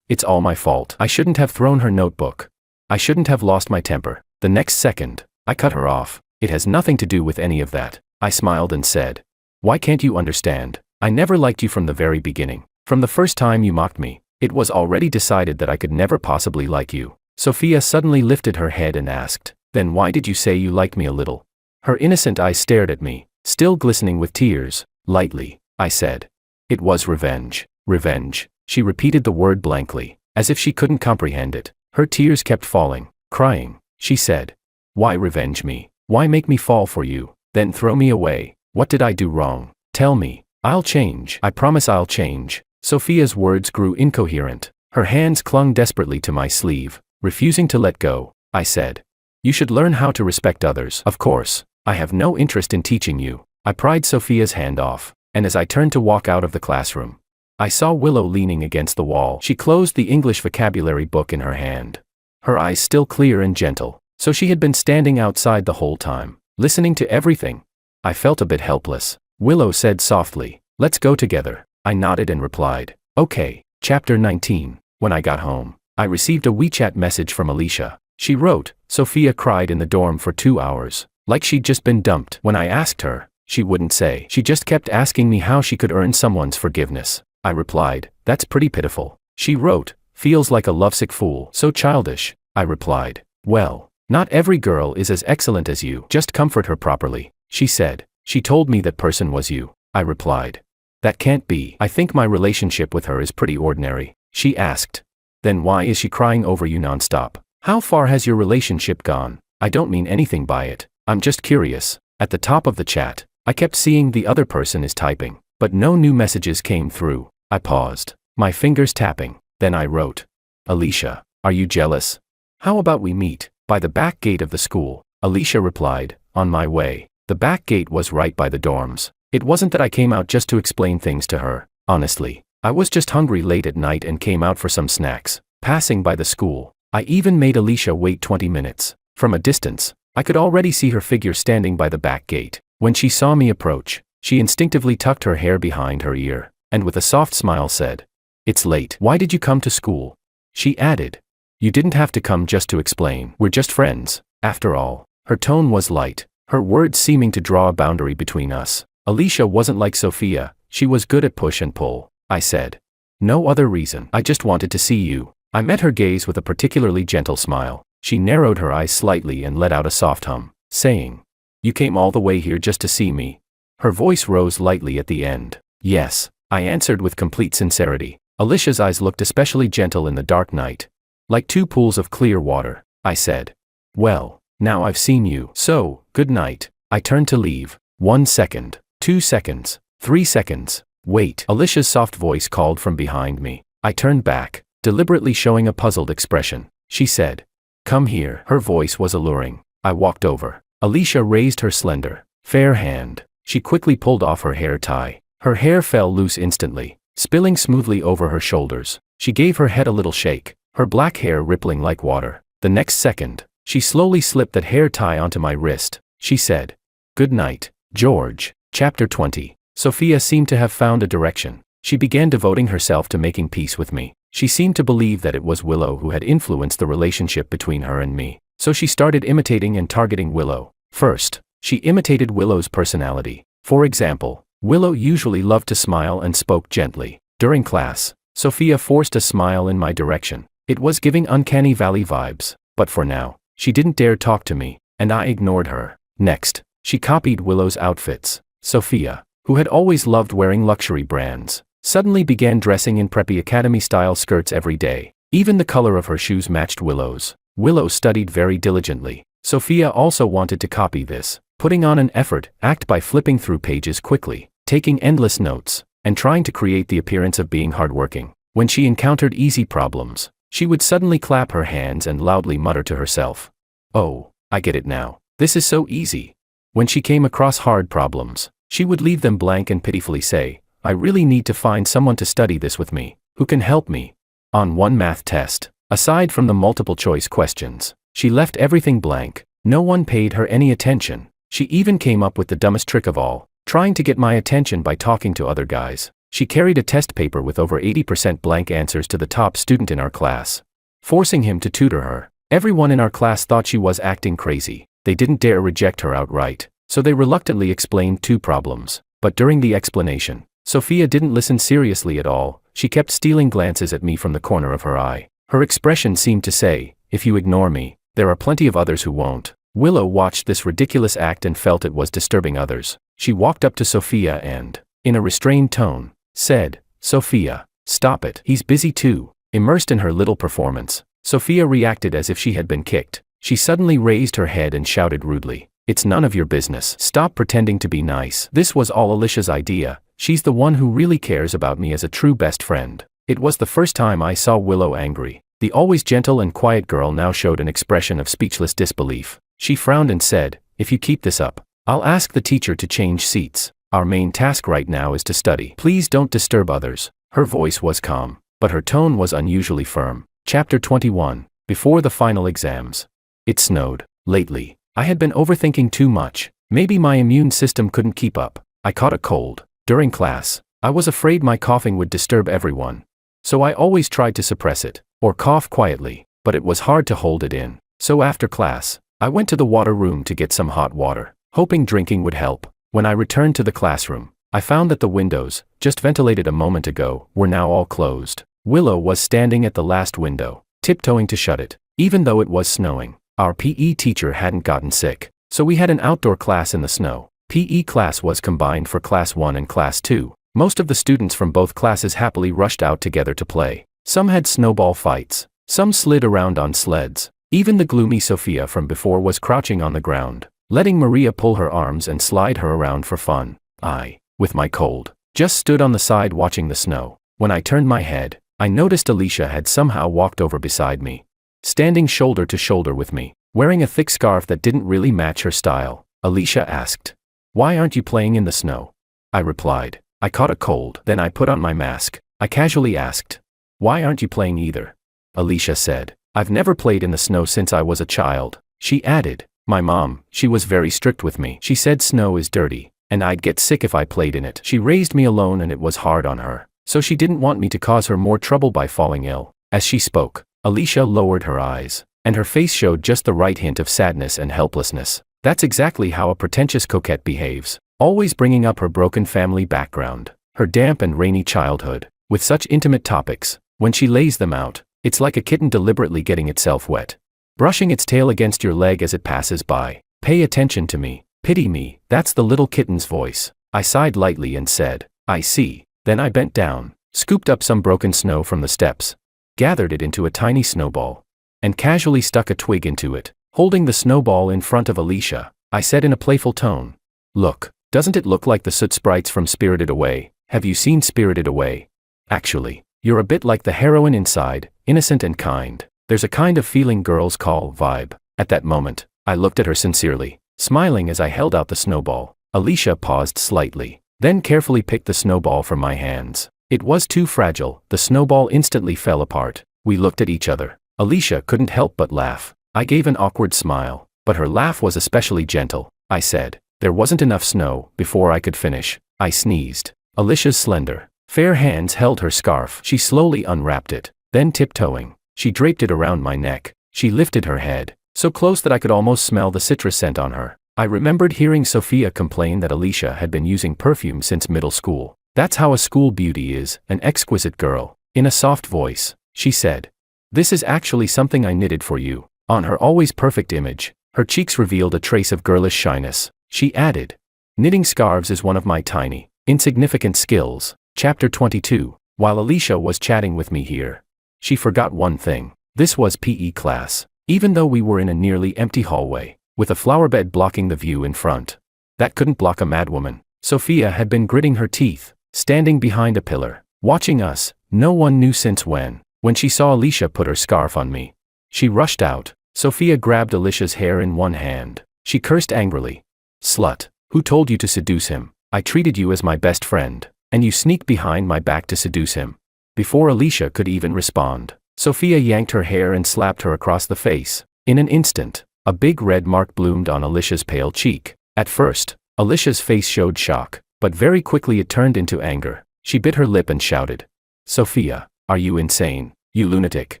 It's all my fault. I shouldn't have thrown her notebook. I shouldn't have lost my temper." The next second, I cut her off. It has nothing to do with any of that. I smiled and said, why can't you understand? I never liked you from the very beginning. From the first time you mocked me, it was already decided that I could never possibly like you. Sophia suddenly lifted her head and asked, then why did you say you liked me a little? Her innocent eyes stared at me, still glistening with tears. Lightly, I said. It was revenge. Revenge. She repeated the word blankly, as if she couldn't comprehend it. Her tears kept falling. Crying, she said, why revenge me? Why make me fall for you, then throw me away? What did I do wrong? Tell me. I'll change. I promise I'll change. Sophia's words grew incoherent. Her hands clung desperately to my sleeve, refusing to let go. I said, you should learn how to respect others. Of course, I have no interest in teaching you. I pried Sophia's hand off, and as I turned to walk out of the classroom, I saw Willow leaning against the wall. She closed the English vocabulary book in her hand, her eyes still clear and gentle. So she had been standing outside the whole time, listening to everything. I felt a bit helpless. Willow said softly, let's go together. I nodded and replied, okay. Chapter 19. When I got home, I received a WeChat message from Alicia. She wrote, Sophia cried in the dorm for 2 hours, like she'd just been dumped. When I asked her, she wouldn't say. She just kept asking me how she could earn someone's forgiveness. I replied, that's pretty pitiful. She wrote, feels like a lovesick fool. So childish. I replied, well, not every girl is as excellent as you. Just comfort her properly. She said, she told me that person was you. I replied, that can't be. I think my relationship with her is pretty ordinary. She asked, then why is she crying over you nonstop? How far has your relationship gone? I don't mean anything by it. I'm just curious. At the top of the chat, I kept seeing the other person is typing, but no new messages came through. I paused, my fingers tapping. Then I wrote, Alicia, are you jealous? How about we meet by the back gate of the school? Alicia replied, on my way. The back gate was right by the dorms. It wasn't that I came out just to explain things to her. Honestly, I was just hungry late at night and came out for some snacks. Passing by the school, I even made Alicia wait 20 minutes. From a distance, I could already see her figure standing by the back gate. When she saw me approach, she instinctively tucked her hair behind her ear, and with a soft smile said, it's late. Why did you come to school? She added, you didn't have to come just to explain. We're just friends, after all. Her tone was light, her words seeming to draw a boundary between us. Alicia wasn't like Sophia, she was good at push and pull. I said, no other reason. I just wanted to see you. I met her gaze with a particularly gentle smile. She narrowed her eyes slightly and let out a soft hum, saying, you came all the way here just to see me? Her voice rose lightly at the end. Yes, I answered with complete sincerity. Alicia's eyes looked especially gentle in the dark night, like 2 pools of clear water. I said, well, now I've seen you. So, good night. I turned to leave. 1 second, 2 seconds, 3 seconds. Wait. Alicia's soft voice called from behind me. I turned back, deliberately showing a puzzled expression. She said, come here. Her voice was alluring. I walked over. Alicia raised her slender, fair hand. She quickly pulled off her hair tie. Her hair fell loose instantly, spilling smoothly over her shoulders. She gave her head a little shake, her black hair rippling like water. The next second, she slowly slipped that hair tie onto my wrist. She said, good night, George. Chapter 20. Sophia seemed to have found a direction. She began devoting herself to making peace with me. She seemed to believe that it was Willow who had influenced the relationship between her and me. So she started imitating and targeting Willow. First, she imitated Willow's personality. For example, Willow usually loved to smile and spoke gently. During class, Sophia forced a smile in my direction. It was giving Uncanny Valley vibes. But for now, she didn't dare talk to me, and I ignored her. Next, she copied Willow's outfits. Sophia, who had always loved wearing luxury brands, suddenly began dressing in preppy academy-style skirts every day. Even the color of her shoes matched Willow's. Willow studied very diligently. Sophia also wanted to copy this, putting on an effort act by flipping through pages quickly, taking endless notes, and trying to create the appearance of being hardworking. When she encountered easy problems, she would suddenly clap her hands and loudly mutter to herself, oh, I get it now. This is so easy. When she came across hard problems, she would leave them blank and pitifully say, I really need to find someone to study this with me, who can help me. On one math test, aside from the multiple choice questions, she left everything blank. No one paid her any attention. She even came up with the dumbest trick of all, trying to get my attention by talking to other guys. She carried a test paper with over 80% blank answers to the top student in our class, forcing him to tutor her. Everyone in our class thought she was acting crazy. They didn't dare reject her outright, so they reluctantly explained 2 problems. But during the explanation, Sophia didn't listen seriously at all. She kept stealing glances at me from the corner of her eye. Her expression seemed to say, "If you ignore me, there are plenty of others who won't." Willow watched this ridiculous act and felt it was disturbing others. She walked up to Sophia and, in a restrained tone, said, "Sophia, stop it. He's busy too." Immersed in her little performance, Sophia reacted as if she had been kicked. She suddenly raised her head and shouted rudely, "It's none of your business. Stop pretending to be nice." This was all Alicia's idea. She's the one who really cares about me as a true best friend. It was the first time I saw Willow angry. The always gentle and quiet girl now showed an expression of speechless disbelief. She frowned and said, "If you keep this up, I'll ask the teacher to change seats. Our main task right now is to study. Please don't disturb others." Her voice was calm, but her tone was unusually firm. Chapter 21. Before the final exams. It snowed. Lately, I had been overthinking too much. Maybe my immune system couldn't keep up. I caught a cold. During class, I was afraid my coughing would disturb everyone. So I always tried to suppress it, or cough quietly, but it was hard to hold it in. So after class, I went to the water room to get some hot water, hoping drinking would help. When I returned to the classroom, I found that the windows, just ventilated a moment ago, were now all closed. Willow was standing at the last window, tiptoeing to shut it. Even though it was snowing, our PE teacher hadn't gotten sick, so we had an outdoor class in the snow. PE class was combined for Class 1 and Class 2. Most of the students from both classes happily rushed out together to play. Some had snowball fights, some slid around on sleds. Even the gloomy Sophia from before was crouching on the ground, letting Maria pull her arms and slide her around for fun. I, with my cold, just stood on the side watching the snow. When I turned my head, I noticed Alicia had somehow walked over beside me, standing shoulder to shoulder with me, wearing a thick scarf that didn't really match her style. Alicia asked, "Why aren't you playing in the snow?" I replied, "I caught a cold." Then I put on my mask. I casually asked, "Why aren't you playing either?" Alicia said, "I've never played in the snow since I was a child." She added, "My mom, she was very strict with me. She said snow is dirty, and I'd get sick if I played in it. She raised me alone and it was hard on her, so she didn't want me to cause her more trouble by falling ill." As she spoke, Alicia lowered her eyes, and her face showed just the right hint of sadness and helplessness. That's exactly how a pretentious coquette behaves, always bringing up her broken family background, her damp and rainy childhood, with such intimate topics. When she lays them out, it's like a kitten deliberately getting itself wet, brushing its tail against your leg as it passes by. "Pay attention to me, pity me." That's the little kitten's voice. I sighed lightly and said, "I see." Then I bent down, scooped up some broken snow from the steps, gathered it into a tiny snowball, and casually stuck a twig into it. Holding the snowball in front of Alicia, I said in a playful tone, "Look, doesn't it look like the soot sprites from Spirited Away? Have you seen Spirited Away? Actually, you're a bit like the heroine inside, innocent and kind. There's a kind of feeling girls call vibe." At that moment, I looked at her sincerely, smiling as I held out the snowball. Alicia paused slightly, then carefully picked the snowball from my hands. It was too fragile. The snowball instantly fell apart. We looked at each other. Alicia couldn't help but laugh. I gave an awkward smile, but her laugh was especially gentle. I said, "There wasn't enough snow." Before I could finish, I sneezed. Alicia's slender, fair hands held her scarf. She slowly unwrapped it. Then tiptoeing, she draped it around my neck. She lifted her head, so close that I could almost smell the citrus scent on her. I remembered hearing Sophia complain that Alicia had been using perfume since middle school. "That's how a school beauty is, an exquisite girl." In a soft voice, she said, "This is actually something I knitted for you." On her always perfect image, her cheeks revealed a trace of girlish shyness. She added, "Knitting scarves is one of my tiny, insignificant skills." Chapter 22. While Alicia was chatting with me here, she forgot one thing. This was PE class. Even though we were in a nearly empty hallway, with a flowerbed blocking the view in front, that couldn't block a madwoman. Sophia had been gritting her teeth, standing behind a pillar, watching us, no one knew since when. When she saw Alicia put her scarf on me, she rushed out. Sophia grabbed Alicia's hair in one hand. She cursed angrily. "Slut, who told you to seduce him? I treated you as my best friend, and you sneak behind my back to seduce him." Before Alicia could even respond, Sophia yanked her hair and slapped her across the face. In an instant, a big red mark bloomed on Alicia's pale cheek. At first, Alicia's face showed shock, but very quickly it turned into anger. She bit her lip and shouted, "Sophia, are you insane? You lunatic.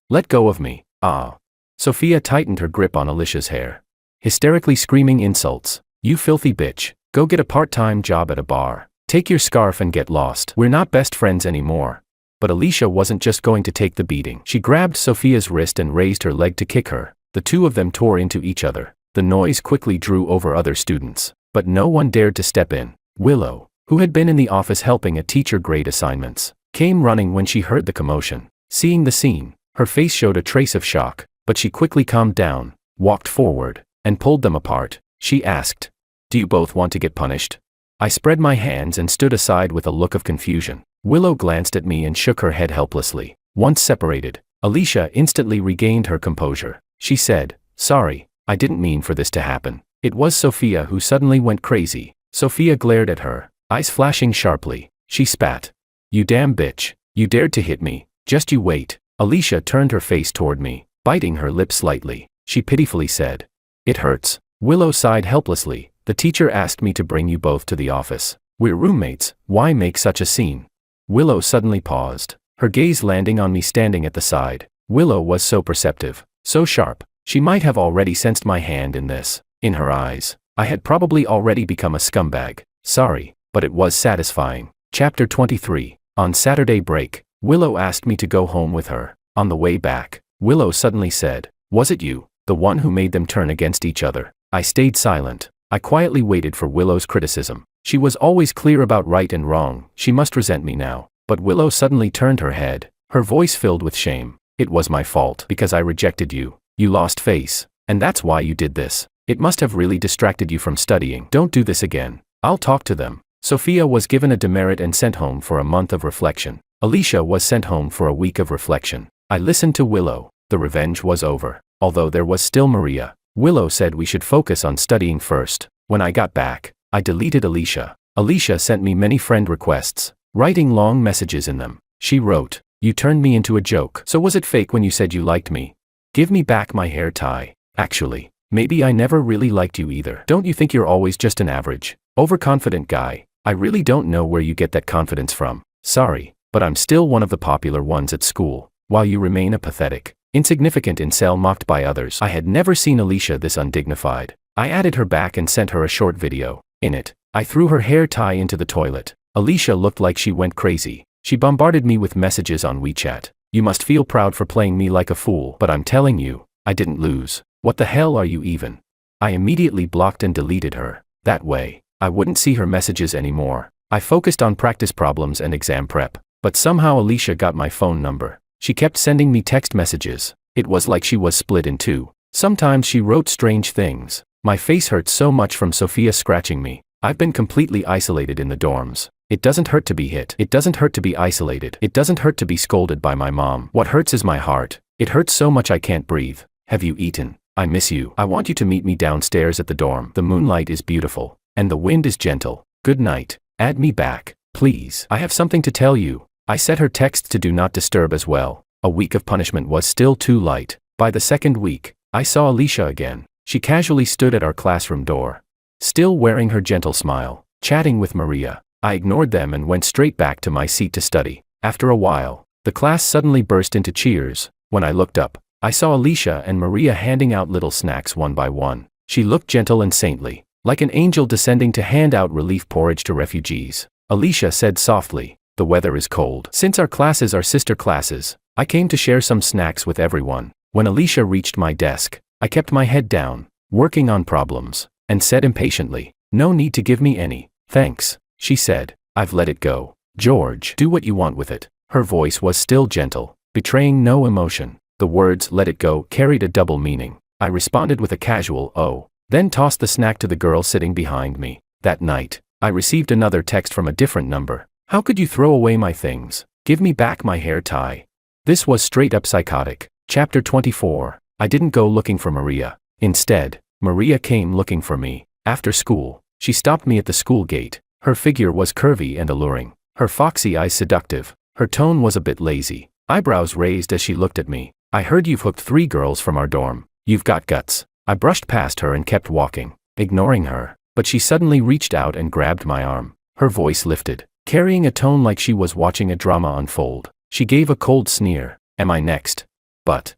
Let go of me." "Ah." Sophia tightened her grip on Alicia's hair. hysterically screaming insults. You filthy bitch. Go get a part-time job at a bar. Take your scarf and get lost. We're not best friends anymore. But Alicia wasn't just going to take the beating. She grabbed Sophia's wrist and raised her leg to kick her. The two of them tore into each other. The noise quickly drew over other students, but no one dared to step in. Willow, who had been in the office helping a teacher grade assignments, came running when she heard the commotion. Seeing the scene, her face showed a trace of shock, but she quickly calmed down, walked forward, and pulled them apart. She asked, "Do you both want to get punished?" I spread my hands and stood aside with a look of confusion. Willow glanced at me and shook her head helplessly. Once separated, Alicia instantly regained her composure. She said, "Sorry, I didn't mean for this to happen." It was Sophia who suddenly went crazy. Sophia glared at her, eyes flashing sharply. She spat. "You damn bitch. You dared to hit me. Just you wait." Alicia turned her face toward me, biting her lip slightly. She pitifully said, "It hurts." Willow sighed helplessly. "The teacher asked me to bring you both to the office. We're roommates, why make such a scene?" Willow suddenly paused, her gaze landing on me standing at the side. Willow was so perceptive, so sharp. She might have already sensed my hand in this. In her eyes, I had probably already become a scumbag. Sorry, but it was satisfying. Chapter 23. On Saturday break, Willow asked me to go home with her. On the way back, Willow suddenly said, "Was it you, the one who made them turn against each other?" I stayed silent. I quietly waited for Willow's criticism. She was always clear about right and wrong. She must resent me now. But Willow suddenly turned her head, her voice filled with shame. "It was my fault because I rejected you. You lost face, and that's why you did this. It must have really distracted you from studying. Don't do this again. I'll talk to them." Sophia was given a demerit and sent home for a month of reflection. Alicia was sent home for a week of reflection. I listened to Willow. The revenge was over. Although there was still Maria. Willow said we should focus on studying first. When I got back, I deleted Alicia. Alicia sent me many friend requests, writing long messages in them. She wrote, "You turned me into a joke. So was it fake when you said you liked me? Give me back my hair tie. Actually, maybe I never really liked you either. Don't you think you're always just an average, overconfident guy? I really don't know where you get that confidence from. Sorry, but I'm still one of the popular ones at school, while you remain a pathetic, insignificant incel mocked by others." I had never seen Alicia this undignified. I added her back and sent her a short video. In it, I threw her hair tie into the toilet. Alicia looked like she went crazy. She bombarded me with messages on WeChat. "You must feel proud for playing me like a fool, but I'm telling you, I didn't lose. What the hell are you even?" I immediately blocked and deleted her. That way, I wouldn't see her messages anymore. I focused on practice problems and exam prep. But somehow Alicia got my phone number. She kept sending me text messages. It was like she was split in two. Sometimes she wrote strange things. My face hurt so much from Sophia scratching me. I've been completely isolated in the dorms. It doesn't hurt to be hit. It doesn't hurt to be isolated. It doesn't hurt to be scolded by my mom. What hurts is my heart. It hurts so much I can't breathe. Have you eaten? I miss you. I want you to meet me downstairs at the dorm. The moonlight is beautiful, and the wind is gentle. Good night. Add me back, please. I have something to tell you. I set her texts to do not disturb as well. A week of punishment was still too light. By the second week, I saw Alicia again. She casually stood at our classroom door, still wearing her gentle smile, chatting with Maria. I ignored them and went straight back to my seat to study. After a while, the class suddenly burst into cheers. When I looked up, I saw Alicia and Maria handing out little snacks one by one. She looked gentle and saintly, like an angel descending to hand out relief porridge to refugees. Alicia said softly, "The weather is cold. Since our classes are sister classes, I came to share some snacks with everyone." When Alicia reached my desk, I kept my head down, working on problems, and said impatiently, "No need to give me any, thanks." She said, "I've let it go. George, do what you want with it." Her voice was still gentle, betraying no emotion. The words "let it go" carried a double meaning. I responded with a casual "oh," then tossed the snack to the girl sitting behind me. That night, I received another text from a different number. "How could you throw away my things? Give me back my hair tie." This was straight up psychotic. Chapter 24. I didn't go looking for Maria. Instead, Maria came looking for me. After school, she stopped me at the school gate. Her figure was curvy and alluring, her foxy eyes seductive. Her tone was a bit lazy, eyebrows raised as she looked at me. "I heard you've hooked 3 girls from our dorm. You've got guts." I brushed past her and kept walking, ignoring her, but she suddenly reached out and grabbed my arm. Her voice lifted, carrying a tone like she was watching a drama unfold. She gave a cold sneer. "Am I next? But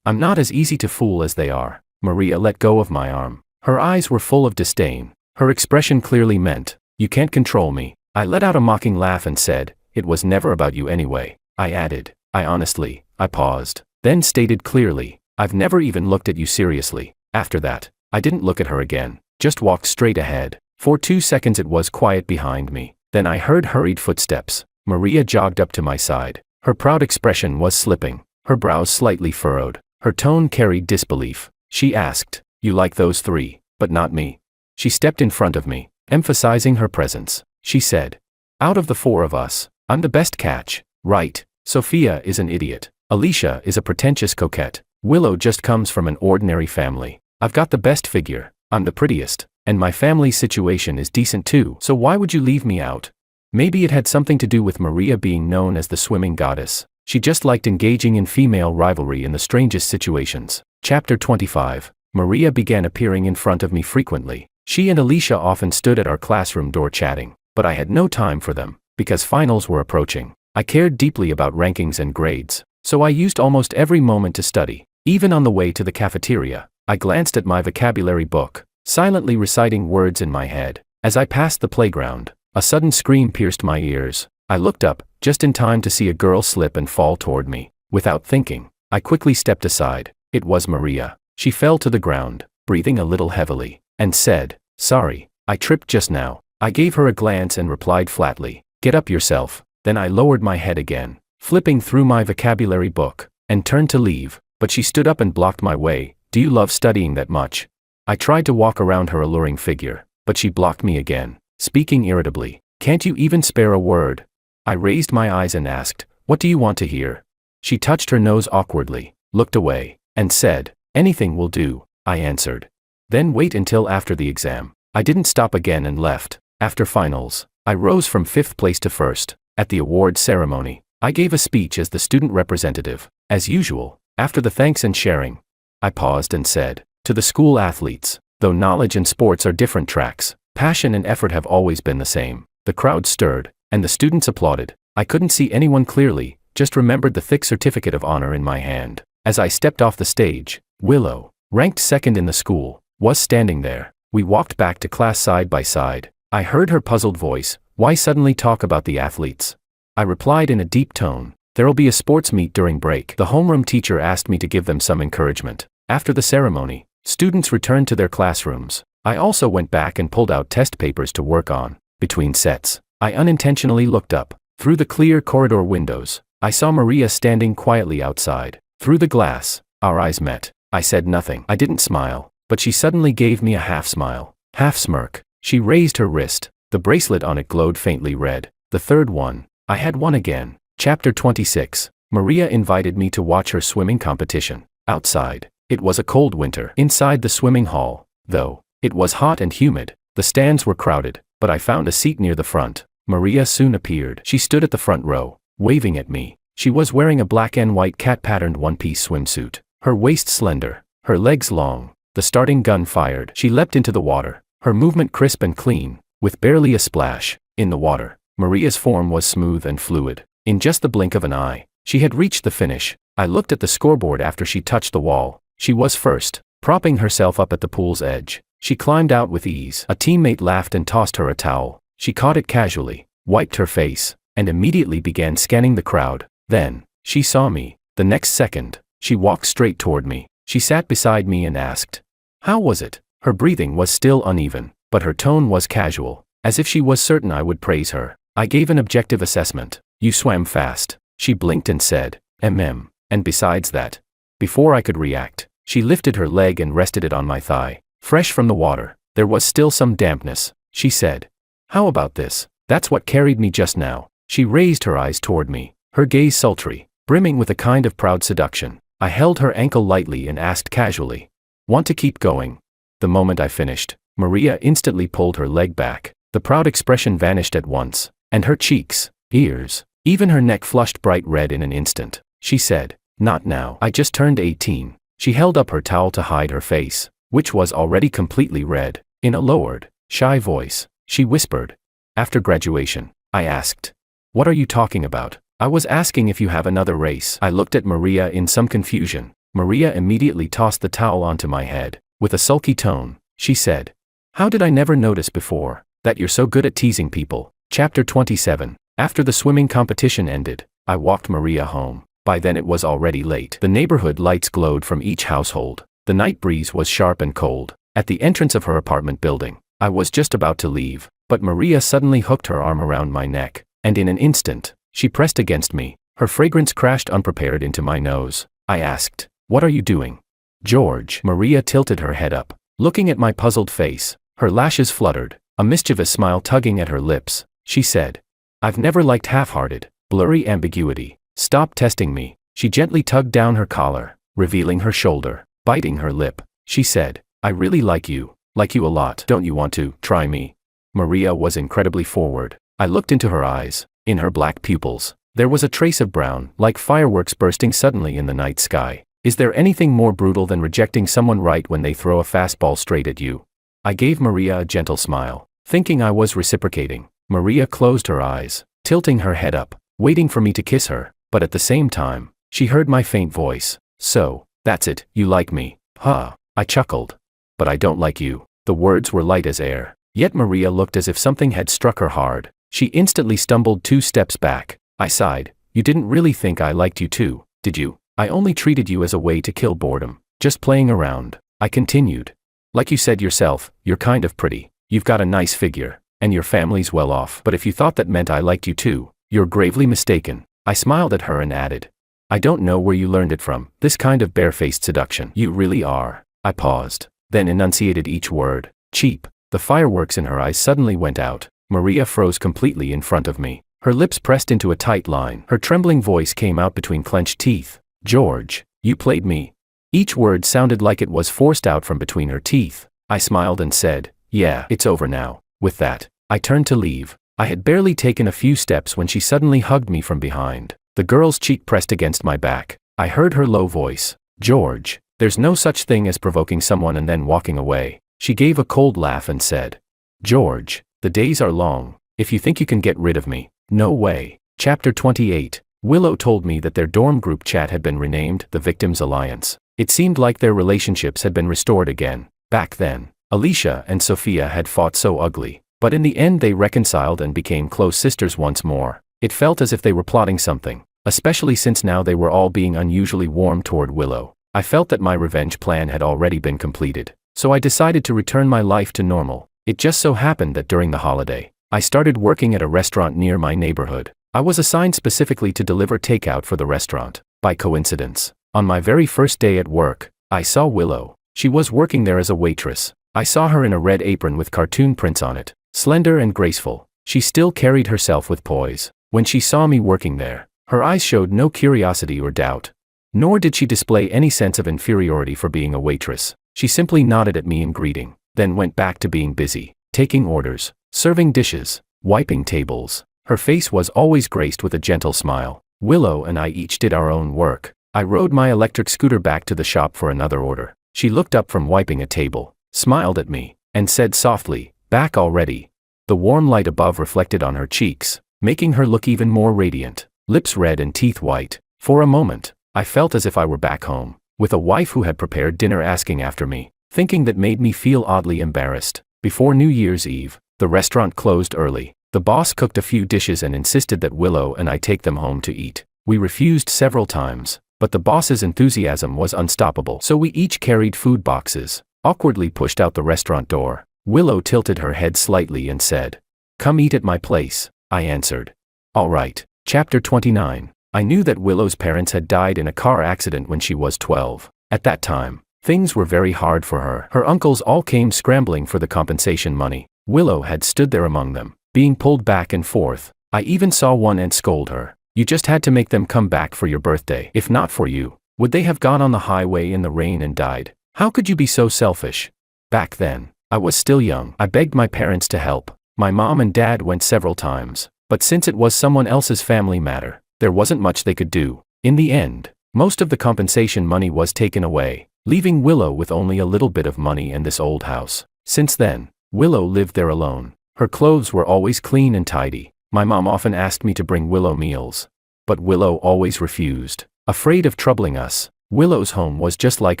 I'm not as easy to fool as they are. Maria let go of my arm. Her eyes were full of disdain. Her expression clearly meant, "You can't control me." I let out a mocking laugh and said, "It was never about you anyway." I added, I paused, then stated clearly, "I've never even looked at you seriously." After that, I didn't look at her again, just walked straight ahead. For 2 seconds it was quiet behind me. Then I heard hurried footsteps. Maria jogged up to my side. Her proud expression was slipping, her brows slightly furrowed. Her tone carried disbelief. She asked, "You like those 3, but not me?" She stepped in front of me, emphasizing her presence. She said, "Out of the 4 of us, I'm the best catch, right? Sophia is an idiot. Alicia is a pretentious coquette. Willow just comes from an ordinary family. I've got the best figure, I'm the prettiest, and my family's situation is decent too, so why would you leave me out?" Maybe it had something to do with Maria being known as the swimming goddess. She just liked engaging in female rivalry in the strangest situations. Chapter 25. Maria began appearing in front of me frequently. She and Alicia often stood at our classroom door chatting, but I had no time for them, because finals were approaching. I cared deeply about rankings and grades, so I used almost every moment to study. Even on the way to the cafeteria, I glanced at my vocabulary book, silently reciting words in my head. As I passed the playground, a sudden scream pierced my ears. I looked up, just in time to see a girl slip and fall toward me. Without thinking, I quickly stepped aside. It was Maria. She fell to the ground, breathing a little heavily, and said, "Sorry, I tripped just now." I gave her a glance and replied flatly, "Get up yourself." Then I lowered my head again, flipping through my vocabulary book, and turned to leave, but she stood up and blocked my way. "Do you love studying that much?" I tried to walk around her alluring figure, but she blocked me again, speaking irritably. "Can't you even spare a word?" I raised my eyes and asked, "What do you want to hear?" She touched her nose awkwardly, looked away, and said, "Anything will do," I answered. "Then wait until after the exam." I didn't stop again and left. After finals, I rose from 5th place to 1st. At the award ceremony, I gave a speech as the student representative. As usual, after the thanks and sharing, I paused and said, "To the school athletes, though knowledge and sports are different tracks, passion and effort have always been the same." The crowd stirred, and the students applauded. I couldn't see anyone clearly, just remembered the thick certificate of honor in my hand. As I stepped off the stage, Willow, ranked 2nd in the school, was standing there. We walked back to class side by side. I heard her puzzled voice, "Why suddenly talk about the athletes?" I replied in a deep tone, "There'll be a sports meet during break." The homeroom teacher asked me to give them some encouragement. After the ceremony, students returned to their classrooms. I also went back and pulled out test papers to work on. Between sets, I unintentionally looked up. Through the clear corridor windows, I saw Maria standing quietly outside. Through the glass, our eyes met. I said nothing. I didn't smile, but she suddenly gave me a half smile, half smirk. She raised her wrist. The bracelet on it glowed faintly red. The third one. I had won again. Chapter 26. Maria invited me to watch her swimming competition. Outside, it was a cold winter. Inside the swimming hall, though, it was hot and humid. The stands were crowded, but I found a seat near the front. Maria soon appeared. She stood at the front row, waving at me. She was wearing a black and white cat-patterned one-piece swimsuit. Her waist slender, her legs long. The starting gun fired. She leapt into the water, her movement crisp and clean, with barely a splash. In the water, Maria's form was smooth and fluid. In just the blink of an eye, she had reached the finish. I looked at the scoreboard after she touched the wall. She was first, propping herself up at the pool's edge. She climbed out with ease. A teammate laughed and tossed her a towel. She caught it casually, wiped her face, and immediately began scanning the crowd. Then, she saw me. The next second, she walked straight toward me. She sat beside me and asked, "How was it?" Her breathing was still uneven, but her tone was casual, as if she was certain I would praise her. I gave an objective assessment. "You swam fast." She blinked and said, And besides that." Before I could react, she lifted her leg and rested it on my thigh. Fresh from the water, there was still some dampness. She said, "How about this? That's what carried me just now." She raised her eyes toward me, her gaze sultry, brimming with a kind of proud seduction. I held her ankle lightly and asked casually, "Want to keep going?" The moment I finished, Maria instantly pulled her leg back. The proud expression vanished at once, and her cheeks, ears, even her neck flushed bright red in an instant. She said, "Not now. I just turned 18. She held up her towel to hide her face, which was already completely red. In a lowered, shy voice, she whispered, "After graduation." I asked, "What are you talking about?" "I was asking if you have another race." I looked at Maria in some confusion. Maria immediately tossed the towel onto my head. With a sulky tone, she said, "How did I never notice before that you're so good at teasing people?" Chapter 27. After the swimming competition ended, I walked Maria home. By then it was already late. The neighborhood lights glowed from each household. The night breeze was sharp and cold. At the entrance of her apartment building, I was just about to leave, but Maria suddenly hooked her arm around my neck, and in an instant, she pressed against me. Her fragrance crashed unprepared into my nose. I asked, "What are you doing?" "George." Maria tilted her head up, looking at my puzzled face. Her lashes fluttered, a mischievous smile tugging at her lips. She said, "I've never liked half-hearted, blurry ambiguity. Stop testing me." She gently tugged down her collar, revealing her shoulder. Biting her lip, she said, "I really like you a lot. Don't you want to try me?" Maria was incredibly forward. I looked into her eyes. In her black pupils, there was a trace of brown, like fireworks bursting suddenly in the night sky. Is there anything more brutal than rejecting someone right when they throw a fastball straight at you? I gave Maria a gentle smile, thinking I was reciprocating. Maria closed her eyes, tilting her head up, waiting for me to kiss her, but at the same time, she heard my faint voice. "So, that's it, you like me, huh?" I chuckled. "But I don't like you." The words were light as air, yet Maria looked as if something had struck her hard. She instantly stumbled 2 steps back. I sighed. "You didn't really think I liked you too, did you? I only treated you as a way to kill boredom. Just playing around." I continued. "Like you said yourself, you're kind of pretty. You've got a nice figure, and your family's well off. But if you thought that meant I liked you too, you're gravely mistaken." I smiled at her and added, "I don't know where you learned it from, this kind of barefaced seduction. You really are." I paused, then enunciated each word. "Cheap." The fireworks in her eyes suddenly went out. Maria froze completely in front of me. Her lips pressed into a tight line. Her trembling voice came out between clenched teeth. "George, you played me." Each word sounded like it was forced out from between her teeth. I smiled and said, "Yeah, it's over now." With that, I turned to leave. I had barely taken a few steps when she suddenly hugged me from behind. The girl's cheek pressed against my back. I heard her low voice, "George, there's no such thing as provoking someone and then walking away." She gave a cold laugh and said, "George, the days are long. If you think you can get rid of me, no way." Chapter 28. Willow told me that their dorm group chat had been renamed the Victims Alliance. It seemed like their relationships had been restored again. Back then, Alicia and Sophia had fought so ugly, but in the end they reconciled and became close sisters once more. It felt as if they were plotting something, especially since now they were all being unusually warm toward Willow. I felt that my revenge plan had already been completed, so I decided to return my life to normal. It just so happened that during the holiday, I started working at a restaurant near my neighborhood. I was assigned specifically to deliver takeout for the restaurant. By coincidence, on my very first day at work, I saw Willow. She was working there as a waitress. I saw her in a red apron with cartoon prints on it, slender and graceful. She still carried herself with poise. When she saw me working there, her eyes showed no curiosity or doubt. Nor did she display any sense of inferiority for being a waitress. She simply nodded at me in greeting, then went back to being busy, taking orders, serving dishes, wiping tables. Her face was always graced with a gentle smile. Willow and I each did our own work. I rode my electric scooter back to the shop for another order. She looked up from wiping a table, smiled at me, and said softly, "Back already?" The warm light above reflected on her cheeks, making her look even more radiant, lips red and teeth white. For a moment, I felt as if I were back home, with a wife who had prepared dinner asking after me, thinking that made me feel oddly embarrassed. Before New Year's Eve, the restaurant closed early. The boss cooked a few dishes and insisted that Willow and I take them home to eat. We refused several times, but the boss's enthusiasm was unstoppable, so we each carried food boxes, awkwardly pushed out the restaurant door. Willow tilted her head slightly and said, "Come eat at my place," I answered. "All right." Chapter 29. I knew that Willow's parents had died in a car accident when she was 12. At that time, things were very hard for her. Her uncles all came scrambling for the compensation money. Willow had stood there among them, being pulled back and forth. I even saw one aunt scold her. "You just had to make them come back for your birthday. If not for you, would they have gone on the highway in the rain and died? How could you be so selfish?" Back then, I was still young. I begged my parents to help. My mom and dad went several times, but since it was someone else's family matter, there wasn't much they could do. In the end, most of the compensation money was taken away, leaving Willow with only a little bit of money and this old house. Since then, Willow lived there alone. Her clothes were always clean and tidy. My mom often asked me to bring Willow meals, but Willow always refused. Afraid of troubling us, Willow's home was just like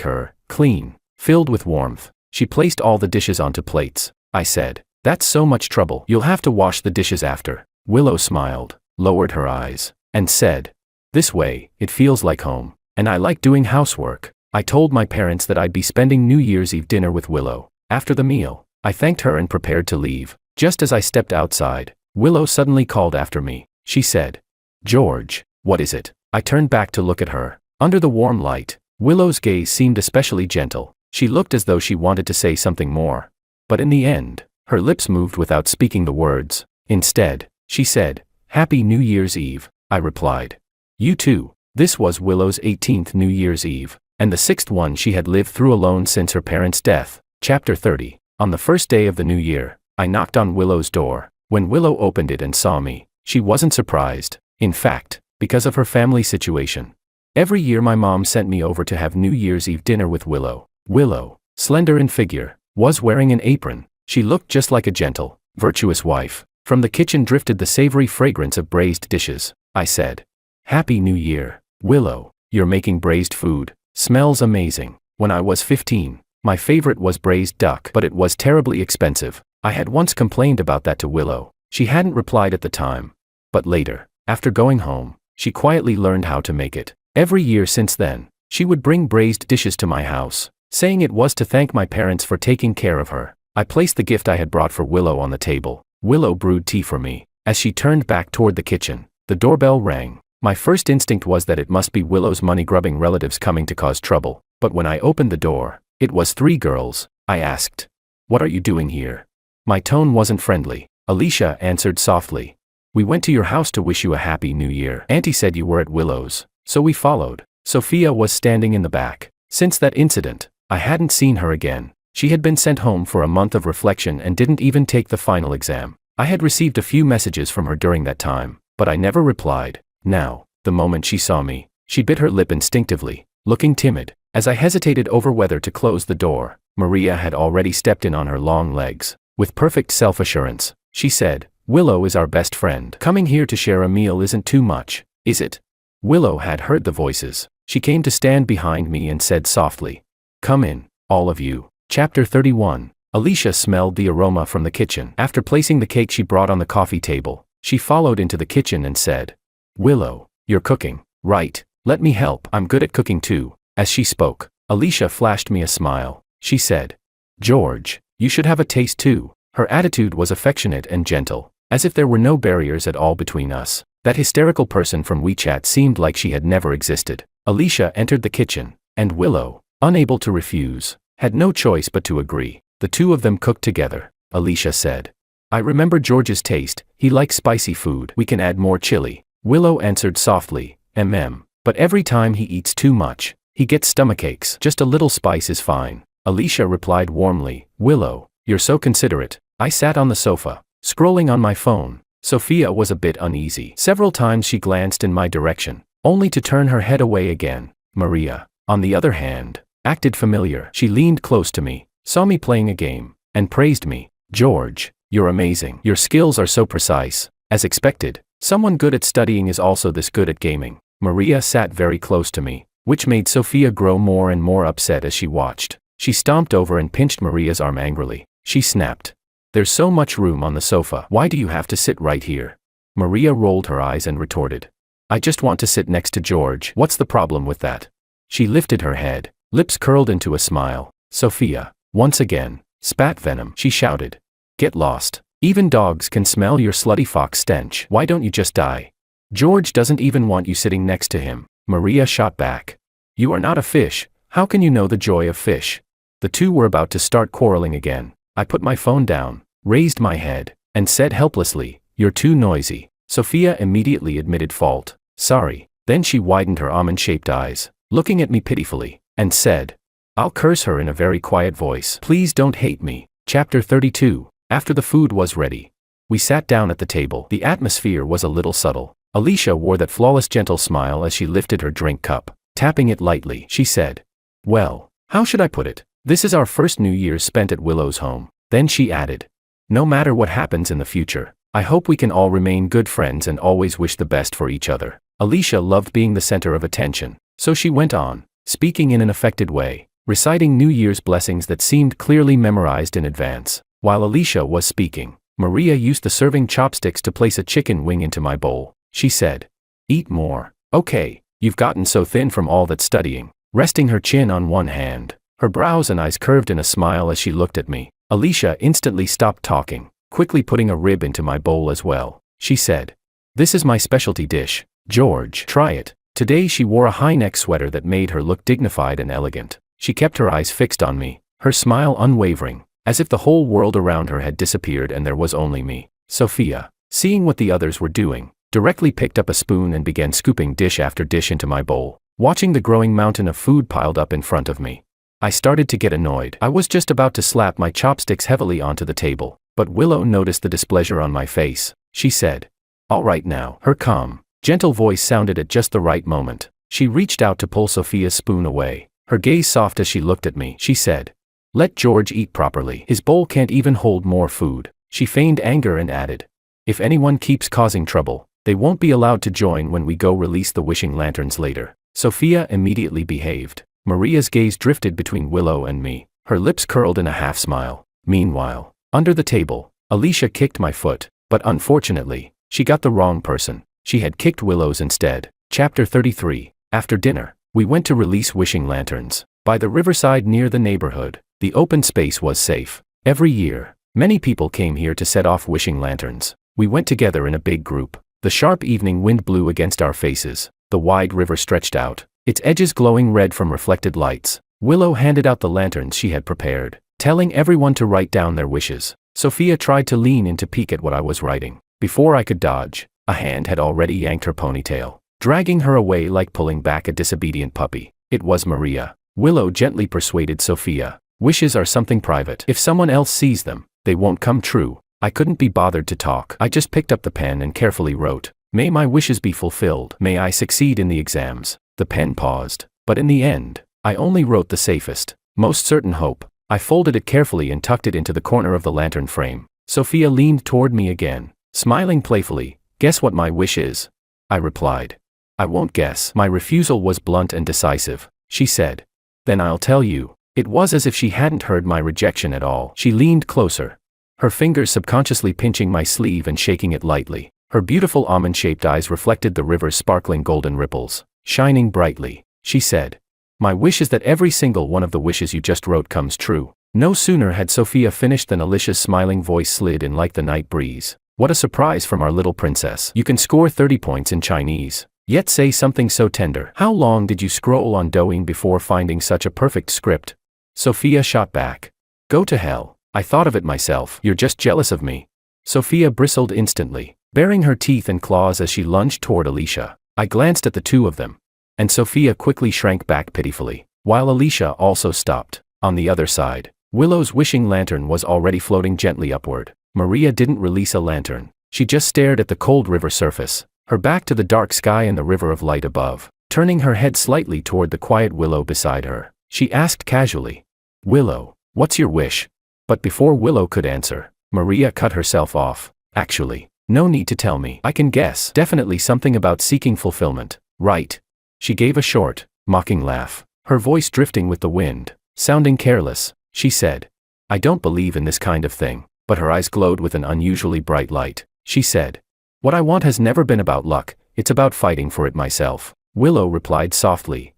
her, clean, filled with warmth. She placed all the dishes onto plates. I said, "That's so much trouble. You'll have to wash the dishes after." Willow smiled, lowered her eyes, and said, "This way, it feels like home, and I like doing housework." I told my parents that I'd be spending New Year's Eve dinner with Willow. After the meal, I thanked her and prepared to leave. Just as I stepped outside, Willow suddenly called after me. She said, "George, what is it?" I turned back to look at her. Under the warm light, Willow's gaze seemed especially gentle. She looked as though she wanted to say something more. But in the end, her lips moved without speaking the words. Instead, she said, "Happy New Year's Eve," I replied. "You too." This was Willow's 18th New Year's Eve, and the 6th one she had lived through alone since her parents' death. Chapter 30. On the first day of the new year, I knocked on Willow's door. When Willow opened it and saw me, she wasn't surprised. In fact, because of her family situation. Every year my mom sent me over to have New Year's Eve dinner with Willow. Willow, slender in figure, was wearing an apron. She looked just like a gentle, virtuous wife. From the kitchen drifted the savory fragrance of braised dishes. I said, "Happy New Year, Willow. You're making braised food. Smells amazing." When I was 15, my favorite was braised duck, but it was terribly expensive. I had once complained about that to Willow. She hadn't replied at the time. But later, after going home, she quietly learned how to make it. Every year since then, she would bring braised dishes to my house, saying it was to thank my parents for taking care of her. I placed the gift I had brought for Willow on the table. Willow brewed tea for me. As she turned back toward the kitchen, the doorbell rang. My first instinct was that it must be Willow's money-grubbing relatives coming to cause trouble. But when I opened the door, it was 3 girls. I asked, "What are you doing here?" My tone wasn't friendly. Alicia answered softly, "We went to your house to wish you a happy new year. Auntie said you were at Willow's, so we followed." Sophia was standing in the back. Since that incident, I hadn't seen her again. She had been sent home for a month of reflection and didn't even take the final exam. I had received a few messages from her during that time, but I never replied. Now, the moment she saw me, she bit her lip instinctively, looking timid. As I hesitated over whether to close the door, Maria had already stepped in on her long legs. With perfect self-assurance, she said, "Willow is our best friend. Coming here to share a meal isn't too much, is it?" Willow had heard the voices. She came to stand behind me and said softly, "Come in, all of you." Chapter 31. Alicia smelled the aroma from the kitchen. After placing the cake she brought on the coffee table, she followed into the kitchen and said, "Willow, you're cooking, right? Let me help. I'm good at cooking too." As she spoke, Alicia flashed me a smile. She said, "George, you should have a taste too." Her attitude was affectionate and gentle, as if there were no barriers at all between us. That hysterical person from WeChat seemed like she had never existed. Alicia entered the kitchen, and Willow, unable to refuse, had no choice but to agree. The two of them cooked together. Alicia said, "I remember George's taste. He likes spicy food. We can add more chili." Willow answered softly, "But every time he eats too much, he gets stomachaches. Just a little spice is fine." Alicia replied warmly, "Willow, you're so considerate." I sat on the sofa, scrolling on my phone. Sophia was a bit uneasy. Several times she glanced in my direction, only to turn her head away again. Maria, on the other hand, acted familiar. She leaned close to me, saw me playing a game, and praised me. "George, you're amazing. Your skills are so precise." As expected, someone good at studying is also this good at gaming. Maria sat very close to me, which made Sophia grow more and more upset as she watched. She stomped over and pinched Maria's arm angrily. She snapped, "There's so much room on the sofa. Why do you have to sit right here?" Maria rolled her eyes and retorted, "I just want to sit next to George. What's the problem with that?" She lifted her head, lips curled into a smile. Sophia, once again, spat venom. She shouted, "Get lost. Even dogs can smell your slutty fox stench. Why don't you just die? George doesn't even want you sitting next to him." Maria shot back, "You are not a fish. How can you know the joy of fish?" The two were about to start quarreling again. I put my phone down, raised my head, and said helplessly, "You're too noisy." Sophia immediately admitted fault. "Sorry." Then she widened her almond-shaped eyes, looking at me pitifully, and said, I'll curse her in a very quiet voice, "Please don't hate me." Chapter 32. After the food was ready, we sat down at the table. The atmosphere was a little subtle. Alicia wore that flawless gentle smile as she lifted her drink cup, tapping it lightly. She said, "Well, how should I put it? This is our first New Year's spent at Willow's home." Then she added, "No matter what happens in the future, I hope we can all remain good friends and always wish the best for each other." Alicia loved being the center of attention, so she went on, speaking in an affected way, reciting New Year's blessings that seemed clearly memorized in advance. While Alicia was speaking, Maria used the serving chopsticks to place a chicken wing into my bowl. She said, "Eat more. Okay, you've gotten so thin from all that studying." Resting her chin on one hand, her brows and eyes curved in a smile as she looked at me, Alicia instantly stopped talking, quickly putting a rib into my bowl as well. She said, "This is my specialty dish. George, try it." Today she wore a high-neck sweater that made her look dignified and elegant. She kept her eyes fixed on me, her smile unwavering, as if the whole world around her had disappeared and there was only me. Sophia, seeing what the others were doing, directly picked up a spoon and began scooping dish after dish into my bowl, watching the growing mountain of food piled up in front of me. I started to get annoyed. I was just about to slap my chopsticks heavily onto the table, but Willow noticed the displeasure on my face. She said, "All right now." Her calm, gentle voice sounded at just the right moment. She reached out to pull Sophia's spoon away, her gaze soft as she looked at me. She said, "Let George eat properly. His bowl can't even hold more food." She feigned anger and added, "If anyone keeps causing trouble, they won't be allowed to join when we go release the wishing lanterns later." Sophia immediately behaved. Maria's gaze drifted between Willow and me, her lips curled in a half-smile. Meanwhile, under the table, Alicia kicked my foot, but unfortunately, she got the wrong person. She had kicked Willow's instead. Chapter 33. After dinner, we went to release wishing lanterns. By the riverside near the neighborhood, the open space was safe. Every year, many people came here to set off wishing lanterns. We went together in a big group. The sharp evening wind blew against our faces. The wide river stretched out, its edges glowing red from reflected lights. Willow handed out the lanterns she had prepared, telling everyone to write down their wishes. Sophia tried to lean in to peek at what I was writing. Before I could dodge, a hand had already yanked her ponytail, dragging her away like pulling back a disobedient puppy. It was Maria. Willow gently persuaded Sophia, "Wishes are something private. If someone else sees them, they won't come true." I couldn't be bothered to talk. I just picked up the pen and carefully wrote, "May my wishes be fulfilled. May I succeed in the exams." The pen paused, but in the end, I only wrote the safest, most certain hope. I folded it carefully and tucked it into the corner of the lantern frame. Sophia leaned toward me again, smiling playfully. "Guess what my wish is?" I replied. "I won't guess." My refusal was blunt and decisive. She said, "Then I'll tell you." It was as if she hadn't heard my rejection at all. She leaned closer, her fingers subconsciously pinching my sleeve and shaking it lightly. Her beautiful almond-shaped eyes reflected the river's sparkling golden ripples, shining brightly. She said, "My wish is that every single one of the wishes you just wrote comes true." No sooner had Sophia finished than Alicia's smiling voice slid in like the night breeze. "What a surprise from our little princess. You can score 30 points in Chinese, yet say something so tender. How long did you scroll on Douyin before finding such a perfect script?" Sophia shot back. "Go to hell. I thought of it myself. You're just jealous of me." Sophia bristled instantly, baring her teeth and claws as she lunged toward Alicia. I glanced at the two of them, and Sophia quickly shrank back pitifully, while Alicia also stopped. On the other side, Willow's wishing lantern was already floating gently upward. Maria didn't release a lantern. She just stared at the cold river surface, her back to the dark sky and the river of light above. Turning her head slightly toward the quiet Willow beside her, she asked casually, "Willow, what's your wish?" But before Willow could answer, Maria cut herself off. "Actually, no need to tell me. I can guess. Definitely something about seeking fulfillment, right?" She gave a short, mocking laugh, her voice drifting with the wind, sounding careless. She said, "I don't believe in this kind of thing," but her eyes glowed with an unusually bright light. She said, "What I want has never been about luck, it's about fighting for it myself." Willow replied softly,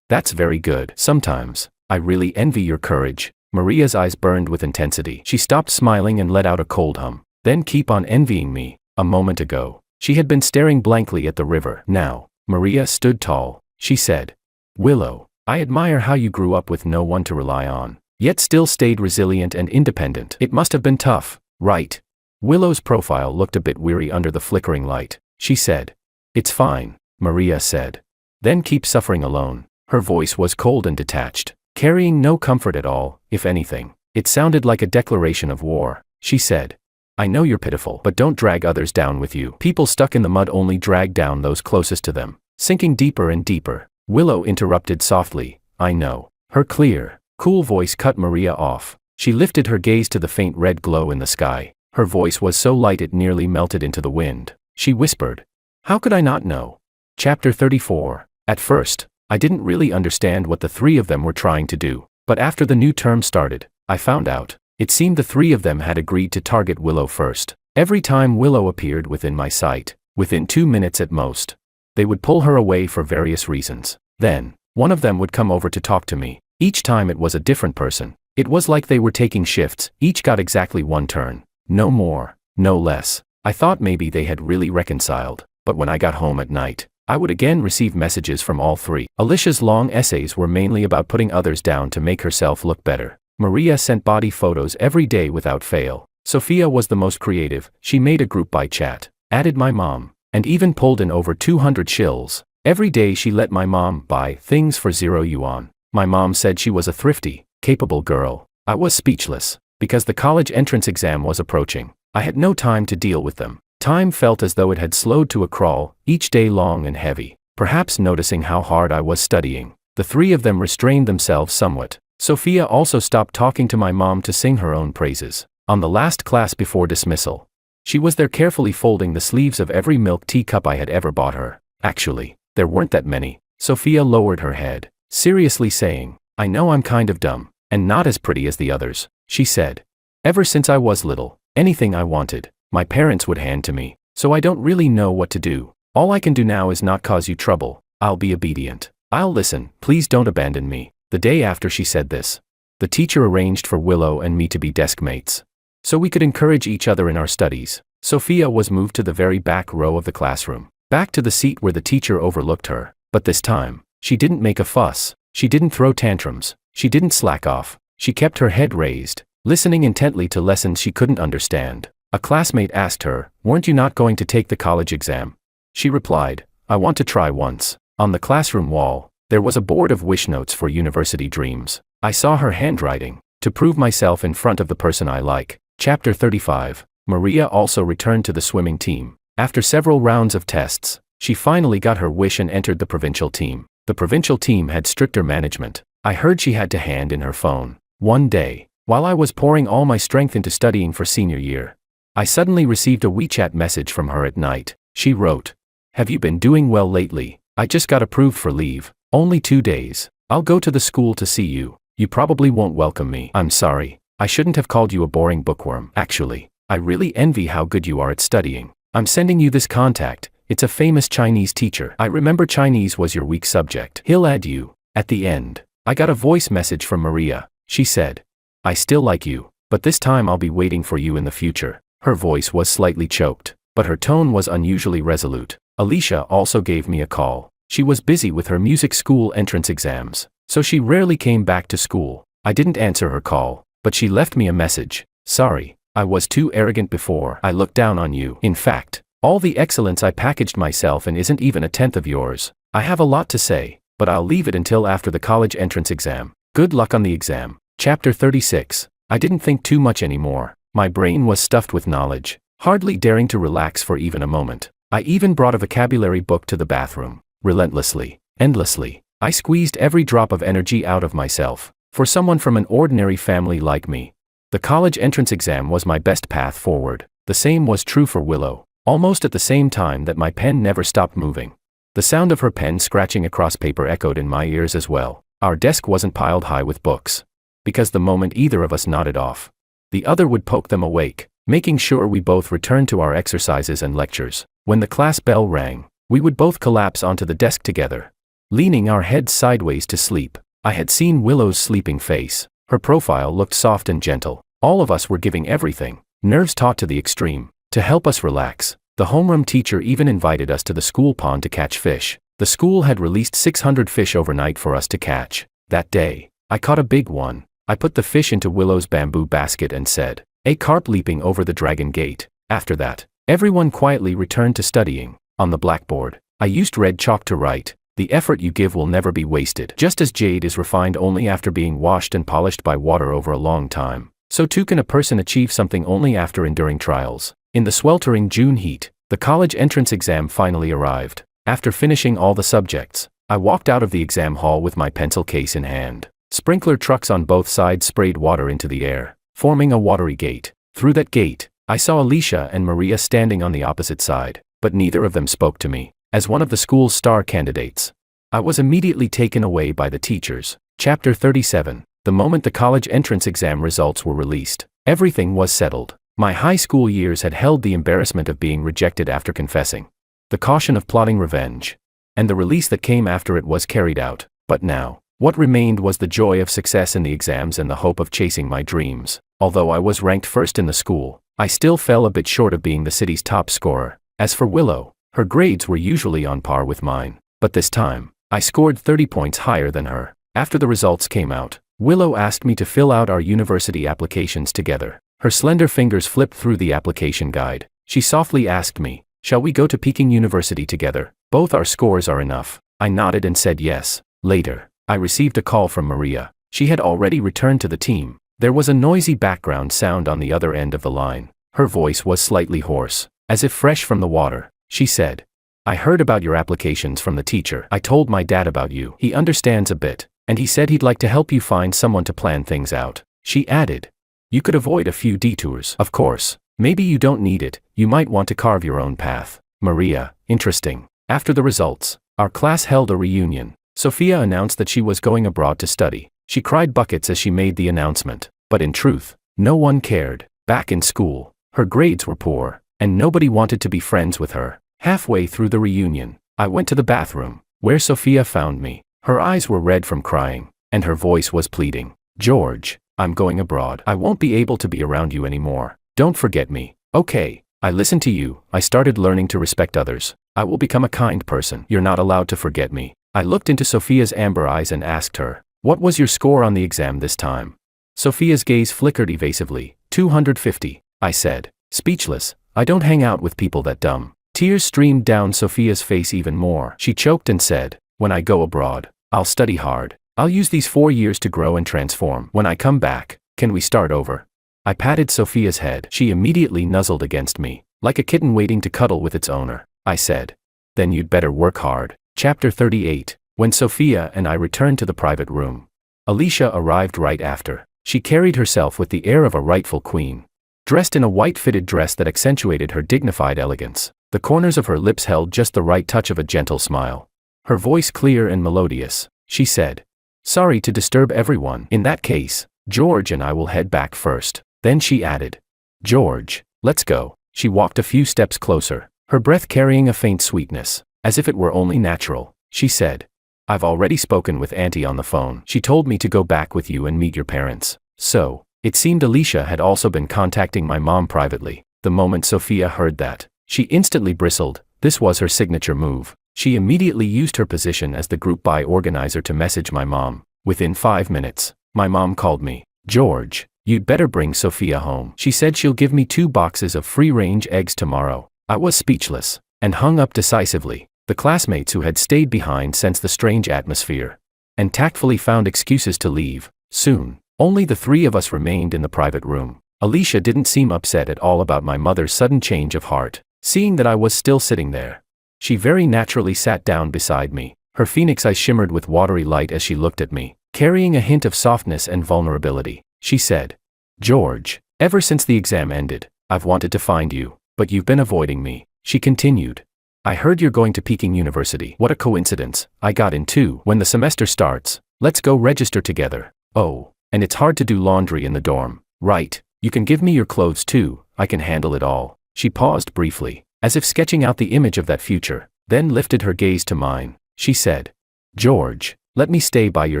That's very good. Sometimes, I really envy your courage." Maria's eyes burned with intensity. She stopped smiling and let out a cold hum. "Then keep on envying me." A moment ago, she had been staring blankly at the river. Now, Maria stood tall. She said, "Willow, I admire how you grew up with no one to rely on, yet still stayed resilient and independent. It must have been tough, right?" Willow's profile looked a bit weary under the flickering light. She said, "It's fine," Maria said. "Then keep suffering alone." Her voice was cold and detached, carrying no comfort at all. If anything, it sounded like a declaration of war. She said, "I know you're pitiful, but don't drag others down with you. People stuck in the mud only drag down those closest to them." Sinking deeper and deeper, Willow interrupted softly, "I know." Her clear, cool voice cut Maria off. She lifted her gaze to the faint red glow in the sky. Her voice was so light it nearly melted into the wind. She whispered, "How could I not know?" Chapter 34. At first, I didn't really understand what the three of them were trying to do. But after the new term started, I found out. It seemed the three of them had agreed to target Willow first. Every time Willow appeared within my sight, within 2 minutes at most, they would pull her away for various reasons. Then, one of them would come over to talk to me. Each time it was a different person. It was like they were taking shifts, each got exactly one turn. No more, no less. I thought maybe they had really reconciled, but when I got home at night, I would again receive messages from all three. Alicia's long essays were mainly about putting others down to make herself look better. Maria sent body photos every day without fail. Sophia was the most creative. She made a group by chat, added my mom, and even pulled in over 200 shills. Every day she let my mom buy things for 0 yuan. My mom said she was a thrifty, capable girl. I was speechless, because the college entrance exam was approaching. I had no time to deal with them. Time felt as though it had slowed to a crawl, each day long and heavy. Perhaps noticing how hard I was studying, the three of them restrained themselves somewhat. Sophia also stopped talking to my mom to sing her own praises. On the last class before dismissal, she was there carefully folding the sleeves of every milk teacup I had ever bought her. Actually, there weren't that many. Sophia lowered her head, seriously saying, "I know I'm kind of dumb, and not as pretty as the others," she said. "Ever since I was little, anything I wanted, my parents would hand to me, so I don't really know what to do. All I can do now is not cause you trouble. I'll be obedient. I'll listen, please don't abandon me." The day after she said this, the teacher arranged for Willow and me to be desk mates, so we could encourage each other in our studies. Sophia was moved to the very back row of the classroom, back to the seat where the teacher overlooked her. But this time, she didn't make a fuss, she didn't throw tantrums, she didn't slack off, she kept her head raised, listening intently to lessons she couldn't understand. A classmate asked her, "Weren't you not going to take the college exam?" She replied, "I want to try once." On the classroom wall, there was a board of wish notes for university dreams. I saw her handwriting, "To prove myself in front of the person I like." Chapter 35. Maria also returned to the swimming team. After several rounds of tests, she finally got her wish and entered the provincial team. The provincial team had stricter management. I heard she had to hand in her phone. One day, while I was pouring all my strength into studying for senior year, I suddenly received a WeChat message from her at night. She wrote, "Have you been doing well lately? I just got approved for leave. Only 2 days. I'll go to the school to see you. You probably won't welcome me. I'm sorry. I shouldn't have called you a boring bookworm. Actually, I really envy how good you are at studying. I'm sending you this contact. It's a famous Chinese teacher. I remember Chinese was your weak subject. He'll add you." At the end, I got a voice message from Maria. She said, "I still like you, but this time I'll be waiting for you in the future." Her voice was slightly choked, but her tone was unusually resolute. Alicia also gave me a call. She was busy with her music school entrance exams, so she rarely came back to school. I didn't answer her call, but she left me a message. "Sorry, I was too arrogant before. I looked down on you. In fact, all the excellence I packaged myself in isn't even a tenth of yours. I have a lot to say, but I'll leave it until after the college entrance exam. Good luck on the exam." Chapter 36. I didn't think too much anymore. My brain was stuffed with knowledge, hardly daring to relax for even a moment. I even brought a vocabulary book to the bathroom. Relentlessly, endlessly, I squeezed every drop of energy out of myself. For someone from an ordinary family like me, the college entrance exam was my best path forward. The same was true for Willow. Almost at the same time that my pen never stopped moving, the sound of her pen scratching across paper echoed in my ears as well. Our desk wasn't piled high with books, because the moment either of us nodded off, the other would poke them awake, making sure we both returned to our exercises and lectures. When the class bell rang, we would both collapse onto the desk together, leaning our heads sideways to sleep. I had seen Willow's sleeping face. Her profile looked soft and gentle. All of us were giving everything, nerves taut to the extreme, to help us relax. The homeroom teacher even invited us to the school pond to catch fish. The school had released 600 fish overnight for us to catch. That day, I caught a big one. I put the fish into Willow's bamboo basket and said, "A carp leaping over the dragon gate." After that, everyone quietly returned to studying. On the blackboard, I used red chalk to write, "The effort you give will never be wasted." Just as jade is refined only after being washed and polished by water over a long time, so too can a person achieve something only after enduring trials. In the sweltering June heat, the college entrance exam finally arrived. After finishing all the subjects, I walked out of the exam hall with my pencil case in hand. Sprinkler trucks on both sides sprayed water into the air, forming a watery gate. Through that gate, I saw Alicia and Maria standing on the opposite side, but neither of them spoke to me. As one of the school's star candidates, I was immediately taken away by the teachers. Chapter 37. The moment the college entrance exam results were released, everything was settled. My high school years had held the embarrassment of being rejected after confessing, the caution of plotting revenge, and the release that came after it was carried out. But now, what remained was the joy of success in the exams and the hope of chasing my dreams. Although I was ranked first in the school, I still fell a bit short of being the city's top scorer. As for Willow, her grades were usually on par with mine, but this time, I scored 30 points higher than her. After the results came out, Willow asked me to fill out our university applications together. Her slender fingers flipped through the application guide. She softly asked me, "Shall we go to Peking University together? Both our scores are enough." I nodded and said yes. Later, I received a call from Maria. She had already returned to the team. There was a noisy background sound on the other end of the line. Her voice was slightly hoarse, as if fresh from the water. She said, "I heard about your applications from the teacher. I told my dad about you. He understands a bit, and he said he'd like to help you find someone to plan things out." She added, "You could avoid a few detours. Of course, maybe you don't need it. You might want to carve your own path." Maria, interesting. After the results, our class held a reunion. Sophia announced that she was going abroad to study. She cried buckets as she made the announcement, but in truth, no one cared. Back in school, her grades were poor, and nobody wanted to be friends with her. Halfway through the reunion, I went to the bathroom, where Sophia found me. Her eyes were red from crying, and her voice was pleading. "George, I'm going abroad. I won't be able to be around you anymore. Don't forget me." "Okay, I listened to you. I started learning to respect others. I will become a kind person. You're not allowed to forget me." I looked into Sophia's amber eyes and asked her, "What was your score on the exam this time?" Sophia's gaze flickered evasively. 250, I said, speechless. "I don't hang out with people that dumb." Tears streamed down Sophia's face even more. She choked and said, "When I go abroad, I'll study hard. I'll use these 4 years to grow and transform. When I come back, can we start over?" I patted Sophia's head. She immediately nuzzled against me, like a kitten waiting to cuddle with its owner. I said, "Then you'd better work hard." Chapter 38. When Sophia and I returned to the private room, Alicia arrived right after. She carried herself with the air of a rightful queen, dressed in a white fitted dress that accentuated her dignified elegance. The corners of her lips held just the right touch of a gentle smile. Her voice clear and melodious, she said, "Sorry to disturb everyone. In that case, George and I will head back first." Then she added, "George, let's go." She walked a few steps closer, her breath carrying a faint sweetness, as if it were only natural. She said, "I've already spoken with Auntie on the phone. She told me to go back with you and meet your parents." So, it seemed Alicia had also been contacting my mom privately. The moment Sophia heard that, she instantly bristled. This was her signature move. She immediately used her position as the group buy organizer to message my mom. Within 5 minutes, my mom called me. "George, you'd better bring Sophia home. She said she'll give me 2 boxes of free-range eggs tomorrow." I was speechless, and hung up decisively. The classmates who had stayed behind sensed the strange atmosphere, and tactfully found excuses to leave. Soon, only the 3 of us remained in the private room. Alicia didn't seem upset at all about my mother's sudden change of heart. Seeing that I was still sitting there, she very naturally sat down beside me. Her phoenix eyes shimmered with watery light as she looked at me, carrying a hint of softness and vulnerability. She said, "George, ever since the exam ended, I've wanted to find you, but you've been avoiding me." She continued, "I heard you're going to Peking University. What a coincidence. I got in too. When the semester starts, let's go register together. Oh, and it's hard to do laundry in the dorm, right? You can give me your clothes too. I can handle it all." She paused briefly, as if sketching out the image of that future, then lifted her gaze to mine. She said, "George, let me stay by your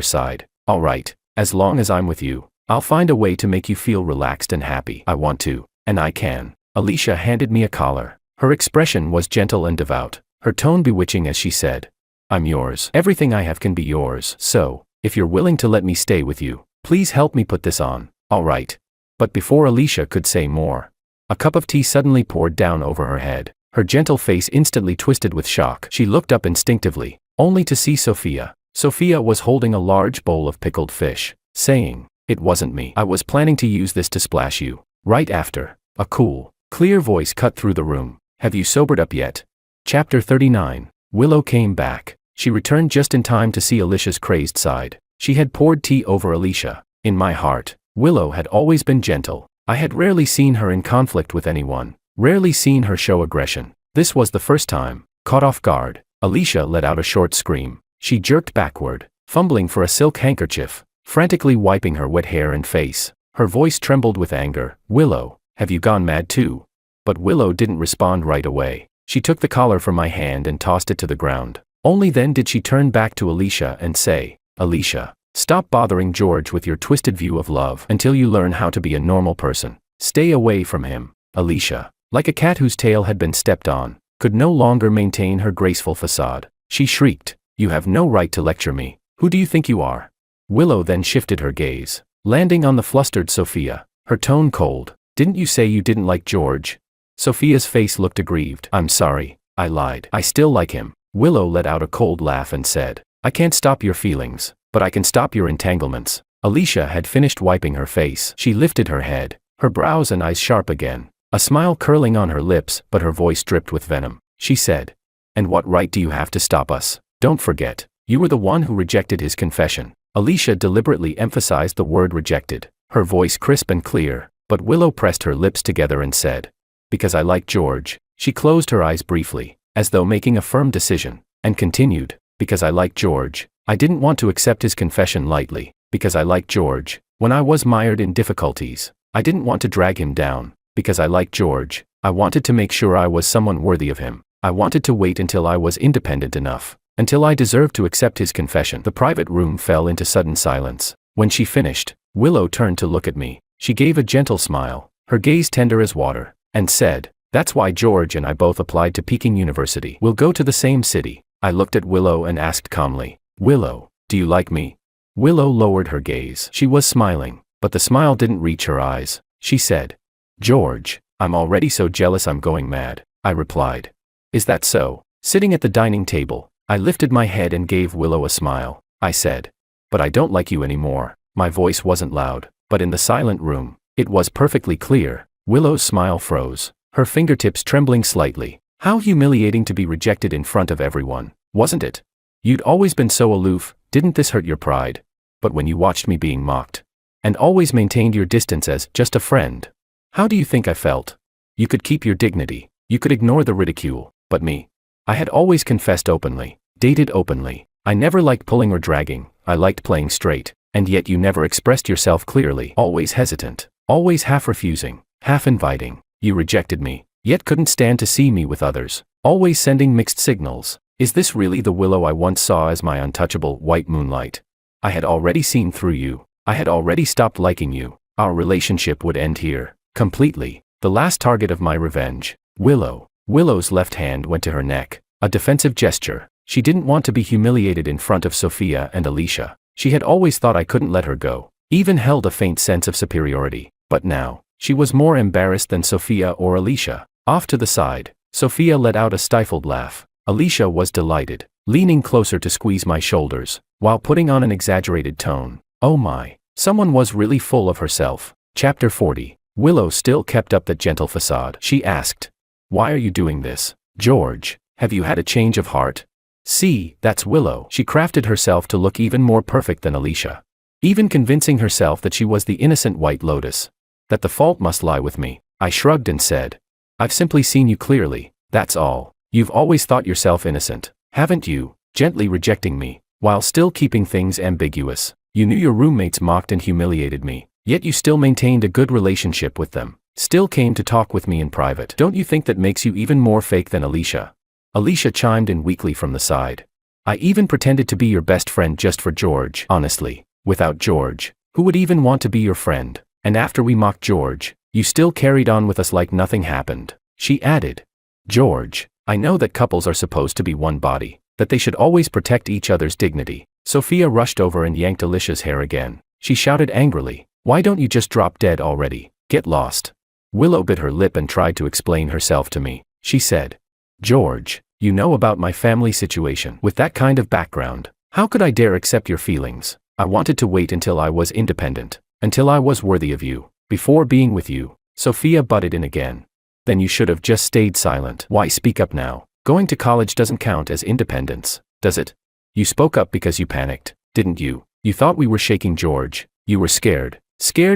side. All right, as long as I'm with you, I'll find a way to make you feel relaxed and happy. I want to, and I can." Alicia handed me a collar. Her expression was gentle and devout, her tone bewitching as she said, "I'm yours. Everything I have can be yours. So, if you're willing to let me stay with you, please help me put this on." "All right." But before Alicia could say more, a cup of tea suddenly poured down over her head. Her gentle face instantly twisted with shock. She looked up instinctively, only to see Sophia. Sophia was holding a large bowl of pickled fish, saying, "It wasn't me. I was planning to use this to splash you." Right after, a cool, clear voice cut through the room. "Have you sobered up yet?" Chapter 39. Willow came back. She returned just in time to see Alicia's crazed side. She had poured tea over Alicia. In my heart, Willow had always been gentle. I had rarely seen her in conflict with anyone, rarely seen her show aggression. This was the first time. Caught off guard, Alicia let out a short scream. She jerked backward, fumbling for a silk handkerchief, frantically wiping her wet hair and face. Her voice trembled with anger. "Willow, have you gone mad too?" But Willow didn't respond right away. She took the collar from my hand and tossed it to the ground. Only then did she turn back to Alicia and say, "Alicia, stop bothering George with your twisted view of love until you learn how to be a normal person. Stay away from him." Alicia, like a cat whose tail had been stepped on, could no longer maintain her graceful facade. She shrieked, "You have no right to lecture me. Who do you think you are?" Willow then shifted her gaze, landing on the flustered Sophia, her tone cold. "Didn't you say you didn't like George?" Sophia's face looked aggrieved. "I'm sorry, I lied. I still like him." Willow let out a cold laugh and said, "I can't stop your feelings, but I can stop your entanglements." Alicia had finished wiping her face. She lifted her head, her brows and eyes sharp again, a smile curling on her lips, but her voice dripped with venom. She said, "And what right do you have to stop us? Don't forget, you were the one who rejected his confession." Alicia deliberately emphasized the word rejected, her voice crisp and clear, but Willow pressed her lips together and said, "Because I like George." She closed her eyes briefly, as though making a firm decision, and continued, "Because I like George. I didn't want to accept his confession lightly. Because I like George. When I was mired in difficulties, I didn't want to drag him down. Because I like George. I wanted to make sure I was someone worthy of him. I wanted to wait until I was independent enough, until I deserved to accept his confession." The private room fell into sudden silence. When she finished, Willow turned to look at me. She gave a gentle smile, her gaze tender as water, and said, "That's why George and I both applied to Peking University. We'll go to the same city." I looked at Willow and asked calmly, "Willow, do you like me?" Willow lowered her gaze. She was smiling, but the smile didn't reach her eyes. She said, "George, I'm already so jealous I'm going mad," I replied. "Is that so?" Sitting at the dining table, I lifted my head and gave Willow a smile. I said, "But I don't like you anymore." My voice wasn't loud, but in the silent room, it was perfectly clear. Willow's smile froze, her fingertips trembling slightly. How humiliating to be rejected in front of everyone, wasn't it? You'd always been so aloof, didn't this hurt your pride? But when you watched me being mocked, and always maintained your distance as just a friend, how do you think I felt? You could keep your dignity, you could ignore the ridicule, but me? I had always confessed openly, dated openly. I never liked pulling or dragging, I liked playing straight, and yet you never expressed yourself clearly, always hesitant, always half refusing, half inviting. You rejected me, yet couldn't stand to see me with others, always sending mixed signals. Is this really the Willow I once saw as my untouchable white moonlight? I had already seen through you. I had already stopped liking you. Our relationship would end here, completely. The last target of my revenge, Willow. Willow's left hand went to her neck, a defensive gesture. She didn't want to be humiliated in front of Sophia and Alicia. She had always thought I couldn't let her go, even held a faint sense of superiority. But now, she was more embarrassed than Sophia or Alicia. Off to the side, Sophia let out a stifled laugh. Alicia was delighted, leaning closer to squeeze my shoulders, while putting on an exaggerated tone. Oh my, someone was really full of herself. Chapter 40. Willow still kept up that gentle facade. She asked, "Why are you doing this, George? Have you had a change of heart?" See, that's Willow. She crafted herself to look even more perfect than Alicia, even convincing herself that she was the innocent White Lotus, that the fault must lie with me. I shrugged and said, "I've simply seen you clearly, that's all. You've always thought yourself innocent, haven't you?" Gently rejecting me, while still keeping things ambiguous. "You knew your roommates mocked and humiliated me, yet you still maintained a good relationship with them, still came to talk with me in private. Don't you think that makes you even more fake than Alicia?" Alicia chimed in weakly from the side. "I even pretended to be your best friend just for George. Honestly, without George, who would even want to be your friend? And after we mocked George, you still carried on with us like nothing happened." She added, "George, I know that couples are supposed to be one body, that they should always protect each other's dignity." Sophia rushed over and yanked Alicia's hair again. She shouted angrily, "Why don't you just drop dead already? Get lost." Willow bit her lip and tried to explain herself to me. She said, "George, you know about my family situation. With that kind of background, how could I dare accept your feelings? I wanted to wait until I was independent, until I was worthy of you, before being with you." Sophia butted in again. "Then you should have just stayed silent. Why speak up now? Going to college doesn't count as independence, does it? You spoke up because you panicked, didn't you? You thought we were shaking George. You were scared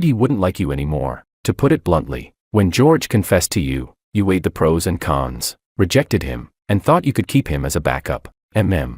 he wouldn't like you anymore. To put it bluntly, when George confessed to you, you weighed the pros and cons, rejected him, and thought you could keep him as a backup.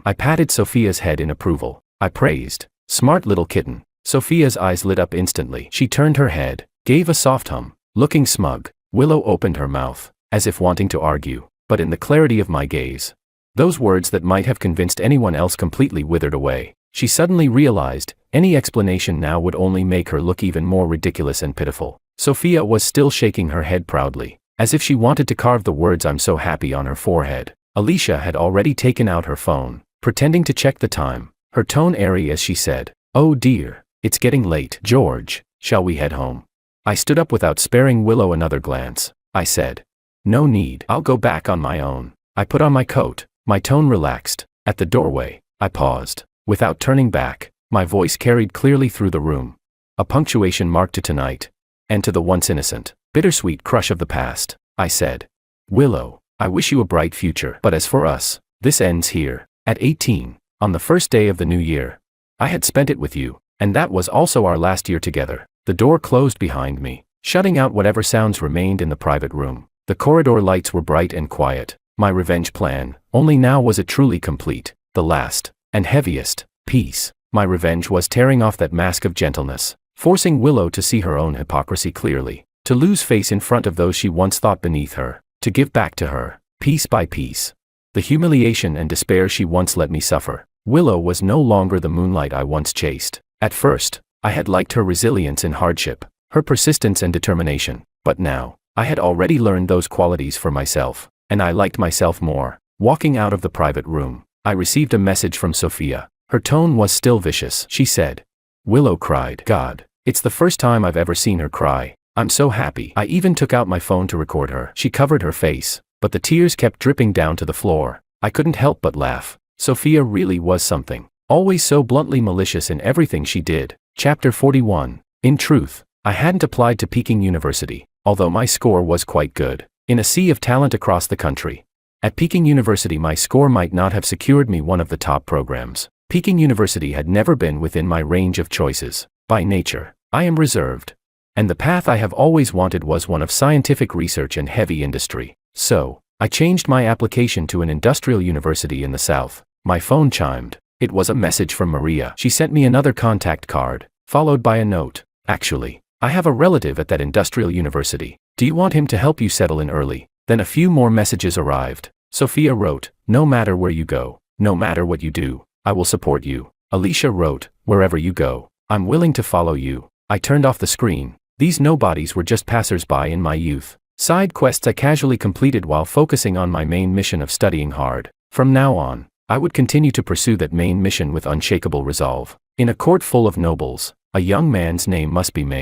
I patted Sophia's head in approval. I praised. Smart little kitten. Sophia's eyes lit up instantly. She turned her head, gave a soft hum. Looking smug, Willow opened her mouth, as if wanting to argue, but in the clarity of my gaze, those words that might have convinced anyone else completely withered away. She suddenly realized, any explanation now would only make her look even more ridiculous and pitiful. Sophia was still shaking her head proudly, as if she wanted to carve the words "I'm so happy" on her forehead. Alicia had already taken out her phone, pretending to check the time, her tone airy as she said, "Oh dear, it's getting late. George, shall we head home?" I stood up without sparing Willow another glance. I said, "No need, I'll go back on my own." I put on my coat, my tone relaxed. At the doorway, I paused. Without turning back, my voice carried clearly through the room. A punctuation mark to tonight, and to the once innocent, bittersweet crush of the past. I said, "Willow, I wish you a bright future. But as for us, this ends here." At 18, on the first day of the new year, I had spent it with you, and that was also our last year together. The door closed behind me, shutting out whatever sounds remained in the private room. The corridor lights were bright and quiet. My revenge plan, only now was it truly complete. The last, and heaviest, piece. My revenge was tearing off that mask of gentleness, forcing Willow to see her own hypocrisy clearly, to lose face in front of those she once thought beneath her, to give back to her, piece by piece, the humiliation and despair she once let me suffer. Willow was no longer the moonlight I once chased. At first, I had liked her resilience in hardship, her persistence and determination, but now, I had already learned those qualities for myself, and I liked myself more. Walking out of the private room, I received a message from Sophia. Her tone was still vicious. She said, "Willow cried. God, it's the first time I've ever seen her cry. I'm so happy." I even took out my phone to record her. She covered her face, but the tears kept dripping down to the floor. I couldn't help but laugh. Sophia really was something. Always so bluntly malicious in everything she did. Chapter 41. In truth, I hadn't applied to Peking University, although my score was quite good, in a sea of talent across the country. At Peking University my score might not have secured me one of the top programs. Peking University had never been within my range of choices. By nature, I am reserved. And the path I have always wanted was one of scientific research and heavy industry. So, I changed my application to an industrial university in the south. My phone chimed. It was a message from Maria. She sent me another contact card, followed by a note. "Actually, I have a relative at that industrial university. Do you want him to help you settle in early?" Then a few more messages arrived. Sophia wrote, "No matter where you go, no matter what you do, I will support you." Alicia wrote, "Wherever you go, I'm willing to follow you." I turned off the screen. These nobodies were just passers-by in my youth. Side quests I casually completed while focusing on my main mission of studying hard. From now on, I would continue to pursue that main mission with unshakable resolve. In a court full of nobles, a young man's name must be made.